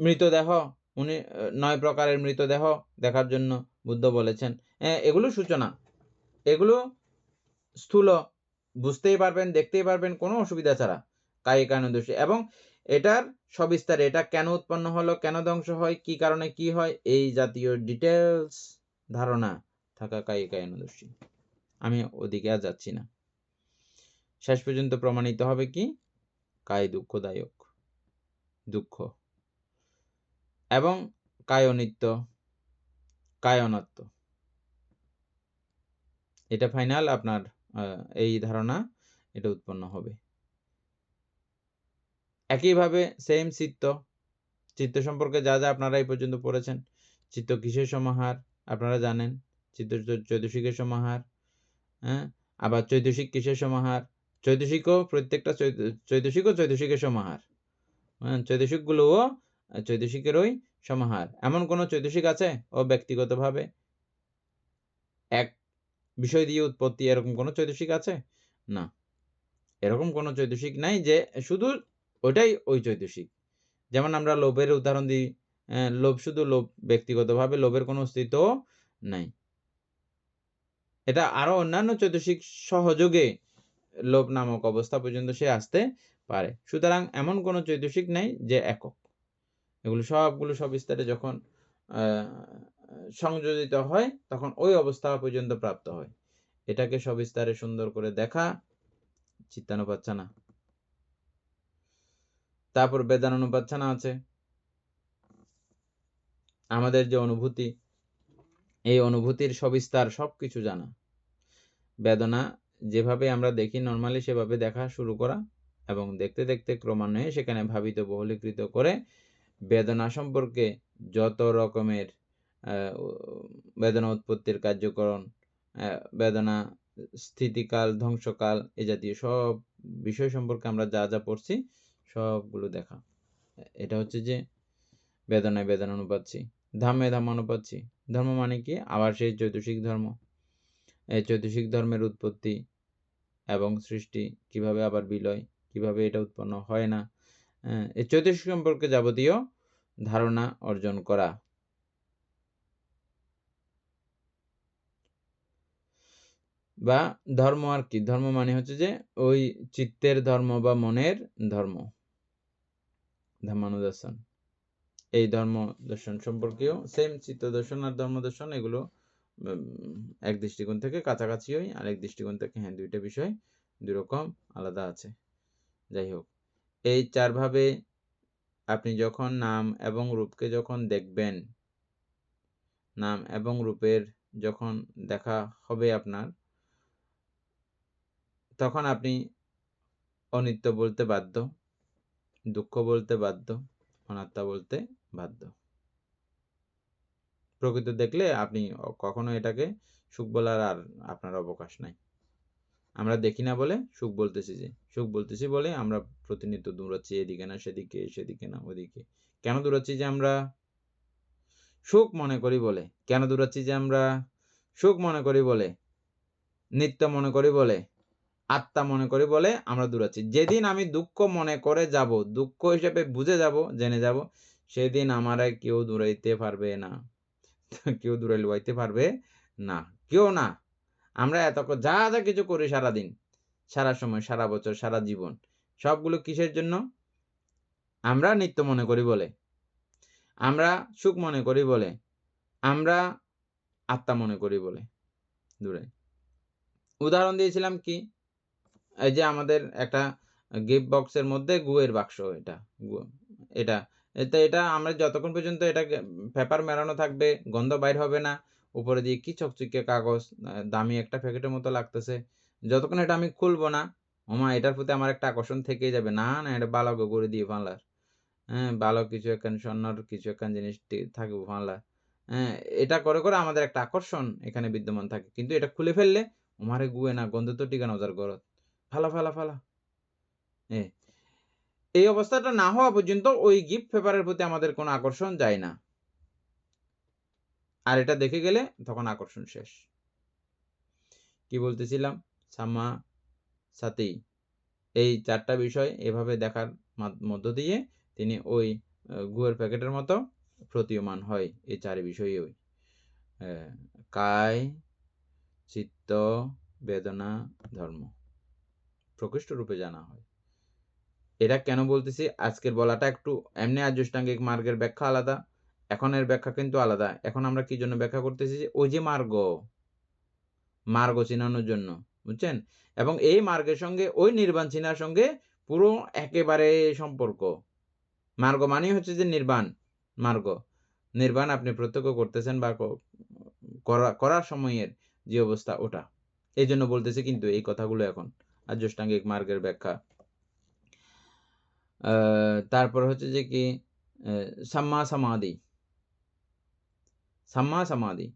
মৃতদেহ ৯ প্রকারের মৃতদেহ দেখার জন্য বুদ্ধ বলেছেন। এগুলো সূচনা, এগুলো স্থূল, বুঝতেই পারবেন, দেখতেই পারবেন কোনো অসুবিধা ছাড়া কায়িক কায়ানুদোষী। এবং এটার সবিস্তারে এটা কেন উৎপন্ন হলো, কেন ধ্বংস হয়, কি কারণে কি হয়, এই জাতীয় ডিটেলস ধারণা থাকা কায়িক কায়ানুদোষী। আমি ওদিকে আর যাচ্ছি না। শেষ পর্যন্ত প্রমাণিত হবে কি? কায় দুঃখদায়ক, দুঃখ, এবং কায় অনিত্য, কায় অনাত্ম। এটা ফাইনাল আপনার এই ধারণা এটা উৎপন্ন হবে। একইভাবে সেম চিত্ত সম্পর্কে যা আপনারা এই পর্যন্ত পড়েছেন। চিত্ত কিসের সমাহার আপনারা জানেন, চিত্ত চৈতসিকের সমাহার। হ্যাঁ, আবার চৈতসিক কিসের সমাহার? চৈতসিকও প্রত্যেকটা চৈতসিকের সমাহার। হ্যাঁ, চৈতসিকগুলোও চৈতসিকেরই সমাহার। এমন কোনো চৈতসিক আছে ও ব্যক্তিগতভাবে এক বিষয় দিয়ে উৎপত্তি, এরকম কোনো চৈতসিক আছে? না, এরকম কোনো চৈতসিক নাই যে শুধু ওইটাই ওই চৈতসিক। যেমন আমরা লোভের উদাহরণ দিই, লোভ শুধু লোভ, ব্যক্তিগতভাবে লোভের কোনো অস্তিত্ব নাই। এটা আরো অন্যান্য চৈতসিক সহযোগে লোভ নামক অবস্থা পর্যন্ত সে আসতে পারে। সুতরাং এমন কোনো চৈতসিক নাই যে একক। এগুলো সবগুলো সবিস্তারে যখন সংযোজিত হয় তখন ওই অবস্থা পর্যন্ত প্রাপ্ত হয়। এটাকে সবিস্তারে সুন্দর করে দেখা চিত্তানুপাচ্ছানা। তারপর বেদানুপাচ্ছানা আছে। আমাদের যে অনুভূতি, এই অনুভূতির সবিস্তার সবকিছু জানা। বেদনা যেভাবে আমরা দেখি নরমালি সেভাবে দেখা শুরু করা, এবং দেখতে দেখতে ক্রমান্বয়ে সেখানে ভাবিত বহুলীকৃত করে বেদনা সম্পর্কে যত রকমের বেদনা উৎপত্তির কার্যকরণ, বেদনা স্থিতিকাল, ধ্বংসকাল, এ জাতীয় সব বিষয় সম্পর্কে আমরা যা পড়ছি সবগুলো দেখা। এটা হচ্ছে যে বেদনায় বেদনানুপাচ্ছি, ধামে ধামানুপাচ্ছি। ধর্ম মানে কি? আবার সেই চৈতসিক ধর্ম। এই চৈতসিক ধর্মের উৎপত্তি এবং সৃষ্টি, কিভাবে আবার বিলয়, কিভাবে এটা উৎপন্ন হয় না, এই চৈতসিক সম্পর্কে যাবতীয় ধারণা অর্জন করা। বা ধর্ম আর কি? ধর্ম মানে হচ্ছে যে ওই চিত্তের ধর্ম বা মনের ধর্ম, ধর্মানুদর্শন। এই ধর্ম দর্শন সম্পর্কেও সেম চিত্ত দর্শন আর ধর্ম দর্শন, এগুলো এক দৃষ্টিকোণ থেকে কাছাকাছি হয়, আরেক দৃষ্টিকোণ থেকে হ্যাঁ দুইটা বিষয় দুই রকম আলাদা আছে। যাই হোক, এই 4 ভাবে আপনি যখন নাম এবং রূপকে যখন দেখবেন, নাম এবং রূপের যখন দেখা হবে আপনার, তখন আপনি অনিত্য বলতে বাধ্য, দুঃখ বলতে বাধ্য, অনাত্মা বলতে বাধ্য। প্রকৃত দেখলে আপনি কখনো এটাকে সুখ বলার আর আপনার অবকাশ নাই। আমরা দেখি না বলে সুখ বলতেছি বলে আমরা প্রতিনিয়ত দৌড়াচ্ছি এদিকে না সেদিকে, সেদিকে না ওদিকে। কেন দৌড়াচ্ছি? যে আমরা সুখ মনে করি বলে। কেন দৌড়াচ্ছি? যে আমরা সুখ মনে করি বলে, নিত্য মনে করি বলে, আত্মা মনে করি বলে আমরা দৌড়াচ্ছি। যেদিন আমি দুঃখ মনে করে যাব, দুঃখ হিসেবে বুঝে যাব, জেনে যাব, সেদিন আমারে কেউ দূরাইতে পারবে না। কেউ দূরে লুয়াইতে পারবে না, কেউ না। আমরা যা যা কিছু করি সারাদিন, সারা সময়, সারা বছর, সারা জীবন, সবগুলো কিসের জন্য? আমরা নিত্য মনে করি বলে, আমরা সুখ মনে করি বলে, আমরা আত্মা মনে করি বলে দূরে। উদাহরণ দিয়েছিলাম কি? এই যে আমাদের একটা গিফট বক্সের মধ্যে গুয়ের বাক্স, এটা এটা আমরা যতক্ষণ পর্যন্ত এটা পেপার মেলানো থাকবে, গন্ধ বাইর হবে না, উপরে দিয়ে কি চকচকে কাগজ, দামি একটা প্যাকেটের মতো লাগতেছে, যতক্ষণ এটা আমি খুলবো না, ওমা এটার প্রতি আমার একটা আকর্ষণ থেকেই যাবে, না না এটা ভালো করে দিয়ে ফানলার, হ্যাঁ ভালো কিছু একখান স্বর্ণর কিছু একখান জিনিস থাকবে ফানলার, হ্যাঁ এটা করে করে আমাদের একটা আকর্ষণ এখানে বিদ্যমান থাকে। কিন্তু এটা খুলে ফেললে ওমারে গুয়ে না, গন্ধ তো টিকানো যার গরত, ফালা ফালা ফালা। এই অবস্থাটা না হওয়া পর্যন্ত ওই গিফট পেপারের প্রতি আমাদের কোনো আকর্ষণ যায় না, আর এটা দেখে গেলে তখন আকর্ষণ শেষ। কি বলতেছিলাম? সাম্মা সাতি, এই 4টা বিষয় এভাবে দেখার মধ্য দিয়ে তিনি ওই গুয়ের প্যাকেটের মতো প্রতীয়মান হয়। এই 4 বিষয়ই ওই কায়, চিত্ত, বেদনা, ধর্ম প্রকৃষ্ট রূপে জানা হয়। এটা কেন বলতেছি? আজকের বলাটা একটু এমনি আর্যষ্টাঙ্গিক মার্গের ব্যাখ্যা আলাদা, এখনের ব্যাখ্যা কিন্তু আলাদা। এখন আমরা কি জন্য ব্যাখ্যা করতেছি? যে ওই যে মার্গ চিনানোর জন্য, বুঝছেন? এবং এই মার্গের সঙ্গে ওই নির্বাণ চিনার সঙ্গে পুরো একেবারে সম্পর্ক। মার্গ মানেই হচ্ছে যে নির্বাণ মার্গ, নির্বাণ আপনি প্রত্যক্ষ করতেছেন বা করার সময়ের যে অবস্থা ওটা। এই জন্য বলতেছি কিন্তু এই কথাগুলো এখন আর্যষ্টাঙ্গিক মার্গের ব্যাখ্যা। তারপর হচ্ছে যে কি সাম্মা সমাধি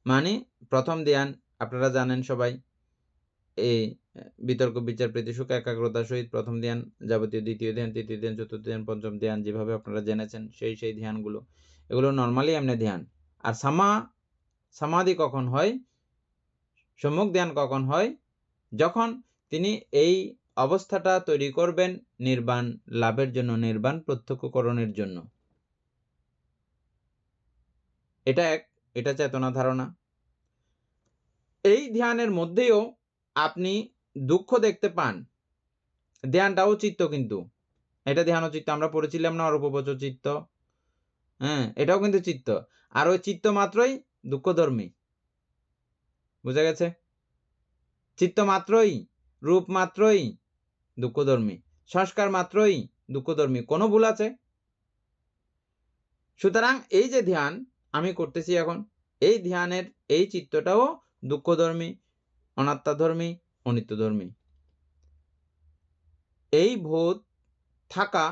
মানে প্রথম ধ্যান। আপনারা জানেন সবাই, এই বিতর্ক বিচার প্রীতি সুখ একাগ্রতার সহিত প্রথম ধ্যান, যাবতীয় দ্বিতীয় ধ্যান, তৃতীয় ধ্যান, চতুর্থ ধ্যান, পঞ্চম ধ্যান, যেভাবে আপনারা জেনেছেন সেই ধ্যানগুলো, এগুলো নর্মালি এমনি ধ্যান। আর সমাধি কখন হয়, সম্যক ধ্যান কখন হয়? যখন তিনি এই অবস্থাটা তৈরি করবেন নির্বাণ লাভের জন্য, নির্বাণ প্রত্যক্ষকরণের জন্য। এটা চেতনা ধারণা। এই ধ্যানের মধ্যেও আপনি দুঃখ দেখতে পান। ধ্যানটাও চিত্ত, কিন্তু এটা ধ্যান ও চিত্ত। আমরা পড়েছিলাম না অরূপবচ চিত্ত, হ্যাঁ এটাও কিন্তু চিত্ত। আর ওই চিত্ত মাত্রই দুঃখধর্মী, বুঝা গেছে? চিত্ত মাত্রই, রূপ মাত্রই দুঃখধর্মী, সংস্কার মাত্রই দুঃখধর্মী। কোনো ভুল আছে? সুতরাং এই যে ধ্যান আমি করতেছি এখন, এই ধ্যানের এই চিত্তটাও দুঃখধর্মী, অনাত্মাধর্মী, অনিত্যধর্মী। এই বোধ থাকা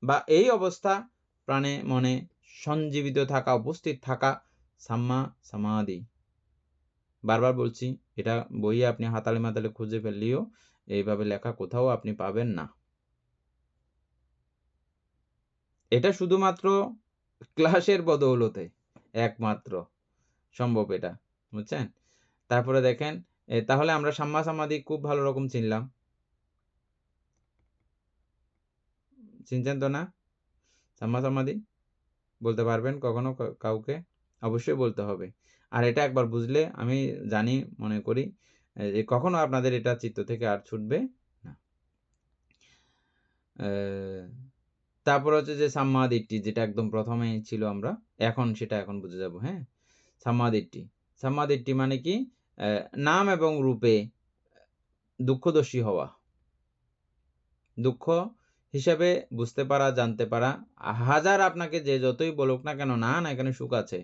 বা এই অবস্থা প্রাণে মনে সঞ্জীবিত থাকা, উপস্থিত থাকা সাম্মা সমাধি। বারবার বলছি, এটা বইয়ে আপনি হাতালে মাতালে খুঁজে ফেললেও এইভাবে লেখা কোথাও আপনি পাবেন না। এটা শুধুমাত্র ক্লাসের বদৌলতে একমাত্র সম্ভব এটা, বুঝছেন? তারপরে দেখেন, তাহলে আমরা সাম্মা সমাধি খুব ভালো রকম চিনলাম। চিনছেন তো না? সাম্মা সমাধি বলতে পারবেন কখনো কাউকে? অবশ্যই বলতে হবে। আর এটা একবার বুঝলে আমি জানি, মনে করি যে কখনো আপনাদের এটা চিত্ত থেকে আর ছুটবে না। তারপর হচ্ছে যে সাম্মা দিট্ঠি, যেটা একদম প্রথমে ছিল আমরা, সেটা এখন বুঝে যাব। হ্যাঁ, সাম্মা দিট্ঠি মানে কি? নাম এবং রূপে দুঃখদর্শী হওয়া, দুঃখ হিসাবে বুঝতে পারা, জানতে পারা। হাজার আপনাকে যে যতই বলুক না কেন, না এখানে সুখ আছে,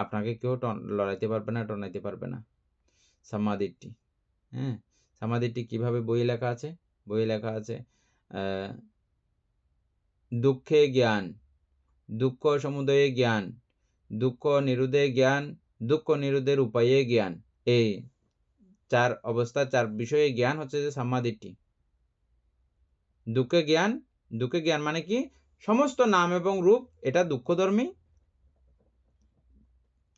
আপনাকে কেউ লড়াইতে পারবে না, টনাইতে পারবে না। সাম্মাদিট্ঠি, হ্যাঁ, সাম্মাদিট্ঠি কিভাবে বই লেখা আছে? বই লেখা আছে দুঃখে জ্ঞান, দুঃখ সমুদয়ে জ্ঞান, দুঃখ নিরোধে জ্ঞান, দুঃখ নিরোধের উপায়ে জ্ঞান। এই 4 অবস্থা, 4 বিষয়ে জ্ঞান হচ্ছে যে সাম্মাদিট্ঠি। দুঃখে জ্ঞান মানে কি? সমস্ত নাম এবং রূপ এটা দুঃখধর্মী,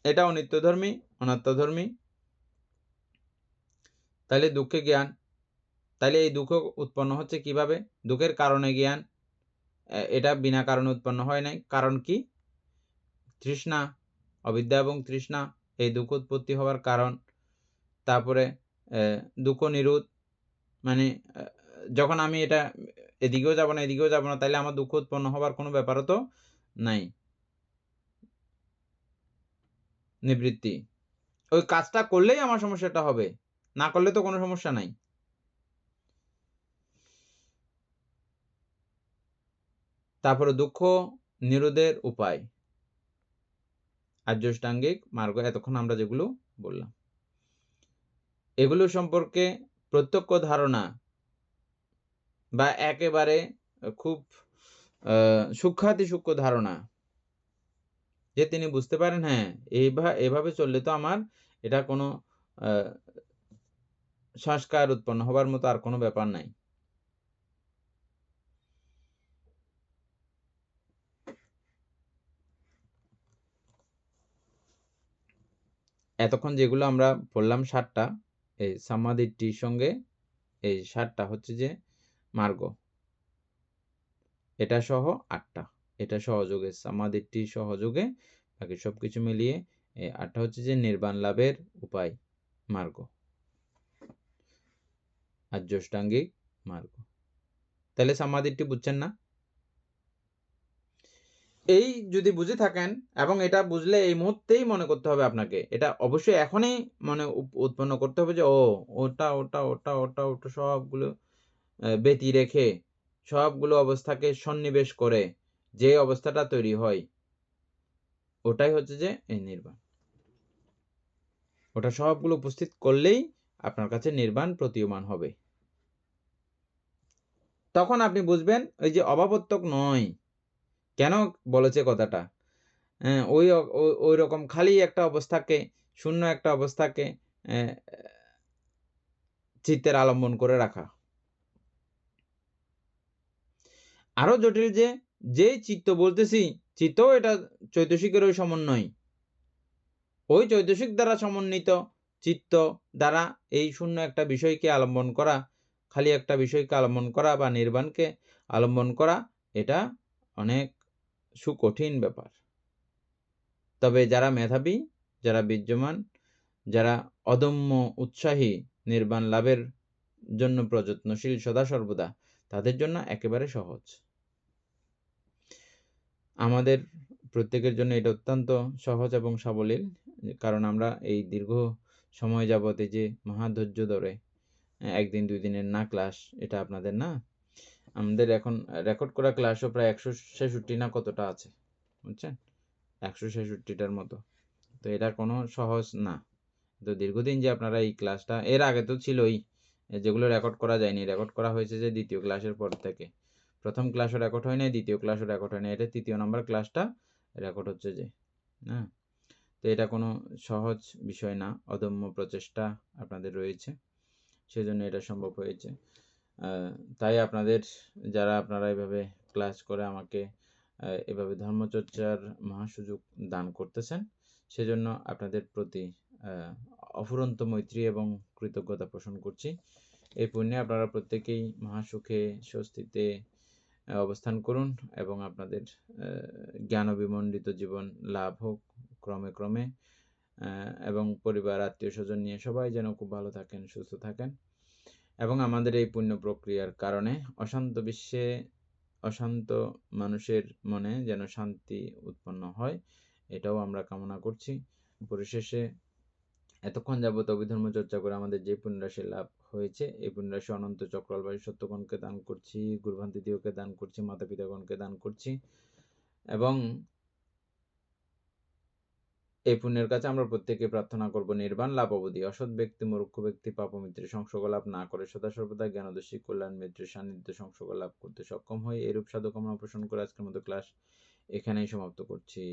এটা অনিত্যধর্মী, অনাত্মধর্মী। তাহলে দুঃখে জ্ঞান, তাহলে এই দুঃখ উৎপন্ন হচ্ছে কিভাবে? দুঃখের কারণে জ্ঞান, এটা বিনা কারণে উৎপন্ন হয় নাই। কারণ কি? তৃষ্ণা, অবিদ্যা এবং তৃষ্ণা, এই দুঃখ উৎপত্তি হওয়ার কারণ। তারপরে দুঃখ নিরোধ, মানে যখন আমি এটা এদিকেও যাব না এদিকেও যাব না, তাইলে আমার দুঃখ উৎপন্ন হবার কোনো ব্যাপারও তো নাই। নিবৃত্তি, ওই কাজটা করলেই আমার সমস্যাটা হবে, না করলে তো কোনো সমস্যা নাই। তারপরে দুঃখ নিরোধের উপায়, আর্যাষ্টাঙ্গিক মার্গ, এতক্ষণ আমরা যেগুলো বললাম, এগুলো সম্পর্কে প্রত্যক্ষ ধারণা বা একেবারে খুব সূক্ষ্মাতি সূক্ষ্ম ধারণা, যে তিনি বুঝতে পারেন হ্যাঁ এভাবে চললে তো আমার এটা কোনো সংস্কার উৎপন্ন হবার মতো আর কোনো ব্যাপার নাই। এতক্ষণ যেগুলো আমরা পড়লাম 7টা, এই সাম্মাদিট্ঠির সঙ্গে এই 7টা হচ্ছে যে মার্গ, এটা সহ 8টা, এটা সহযোগে সাম্মাদিট্ঠি সহযোগে বাকি সবকিছু মিলিয়ে এই 8টা হচ্ছে যে নির্বাণ লাভের উপায়, মার্গ, আর্যাষ্টাঙ্গিক মার্গ। তাহলে সাম্মাদিট্ঠি বুঝছেন না? এই যদি বুঝে থাকেন, এবং এটা বুঝলে এই মুহূর্তেই মনে করতে হবে আপনাকে, এটা অবশ্যই এখনই মনে উৎপন্ন করতে হবে যে ওটা ওটা ওটা ওটা ওটা সবগুলো ব্যতি রেখে সবগুলো অবস্থাকে সন্নিবেশ করে যে অবস্থাটা তৈরি হয়, ওটাই হচ্ছে যে এই নির্বাণ। ওটা সবগুলো উপস্থিত করলেই আপনার কাছে নির্বাণ প্রতীয়মান হবে। তখন আপনি বুঝবেন ওই যে অভাবত্বক নয়। কেন বলেছে কথাটা? ওই রকম খালি একটা অবস্থাকে, শূন্য একটা অবস্থাকে চিত্তের আলম্বন করে রাখা। আরো জটিল যে চিত্ত বলতেছি, চিত্তও এটা চৈতসিকের ওই সমন্বয়, ওই চৈতসিক দ্বারা সমন্বিত চিত্ত দ্বারা এই শূন্য একটা বিষয়কে আলম্বন করা, খালি একটা বিষয়কে আলম্বন করা বা নির্বাণকে আলম্বন করা, এটা অনেক সুকঠিন ব্যাপার। তবে যারা মেধাবী, যারা বিদ্যমান, যারা অদম্য উৎসাহী, নির্বাণ লাভের জন্য প্রযত্নশীল সদা সর্বদা, তাদের জন্য একেবারে সহজ। আমাদের প্রত্যেকের জন্য এটা অত্যন্ত সহজ এবং সাবলীল, কারণ আমরা এই দীর্ঘ সময় যাবত এই যে মহাধৈর্য ধরে একদিন 2 দিনের না ক্লাস, এটা আপনাদের না, আমাদের এখন রেকর্ড করা ক্লাসও প্রায় 166 না কতটা আছে, বুঝছেন, 166টার মতো। তো এটা কোনো সহজ না। তো দীর্ঘদিন যে আপনারা এই ক্লাসটা, এর আগে তো ছিলই যেগুলো রেকর্ড করা যায়নি, রেকর্ড করা হয়েছে যে 2য় ক্লাসের পর থেকে। প্রথম ক্লাসও রেকর্ড হয় নাই, 2য় ক্লাসও রেকর্ড হয় নাই, এটা 3য় নম্বর ক্লাসটা রেকর্ড হচ্ছে যে, হ্যাঁ। তো এটা কোনো সহজ বিষয় না, অদম্য প্রচেষ্টা আপনাদের রয়েছে, সেজন্য এটা সম্ভব হয়েছে। তাই আপনাদের যারা আপনারা এভাবে ক্লাস করে আমাকে এভাবে ধর্মচর্চার মহাসুযোগ দান করতেছেন, সেজন্য আপনাদের প্রতি অফুরন্ত মৈত্রী এবং কৃতজ্ঞতা পোষণ করছি। এই পুণ্যে আপনারা প্রত্যেকেই মহাসুখে স্বস্তিতে অবস্থান করুন এবং আপনাদের জ্ঞানবিমণ্ডিত জীবন লাভ হোক ক্রমে ক্রমে, এবং পরিবার আত্মীয় স্বজন নিয়ে সবাই যেন খুব ভালো থাকেন, সুস্থ থাকেন, এবং আমাদের এই পুণ্য প্রক্রিয়ার কারণে অশান্ত বিশ্বে অশান্ত মানুষের মনে যেন শান্তি উৎপন্ন হয়, এটাও আমরা কামনা করছি। পরিশেষে এতক্ষণ যাবত অভিধর্ম চর্চা করে আমাদের যে পুণ্যরাশি লাভ হয়েছে, এই পুণ্যরাশি অনন্ত চক্রবাসী সত্যগণকে দান করছি, গুরুভান্তিদিওকে দান করছি, মাতা পিতাগণকে দান করছি, এবং এই পুণ্যের কাছে আমরা প্রত্যেকে প্রার্থনা করব নির্বাণ লাভ অবধি অসৎ ব্যক্তি, মূর্খ ব্যক্তি, পাপমিত্রের সংসর্গ লাভ না করে সদা সর্বদা জ্ঞানদর্শী কল্যাণ মিত্রের সান্নিধ্য সংসর্গ লাভ করতে সক্ষম হয়। এরূপ সাধুকামনা পোষণ করে আজকের মতো ক্লাস এখানেই সমাপ্ত করছি।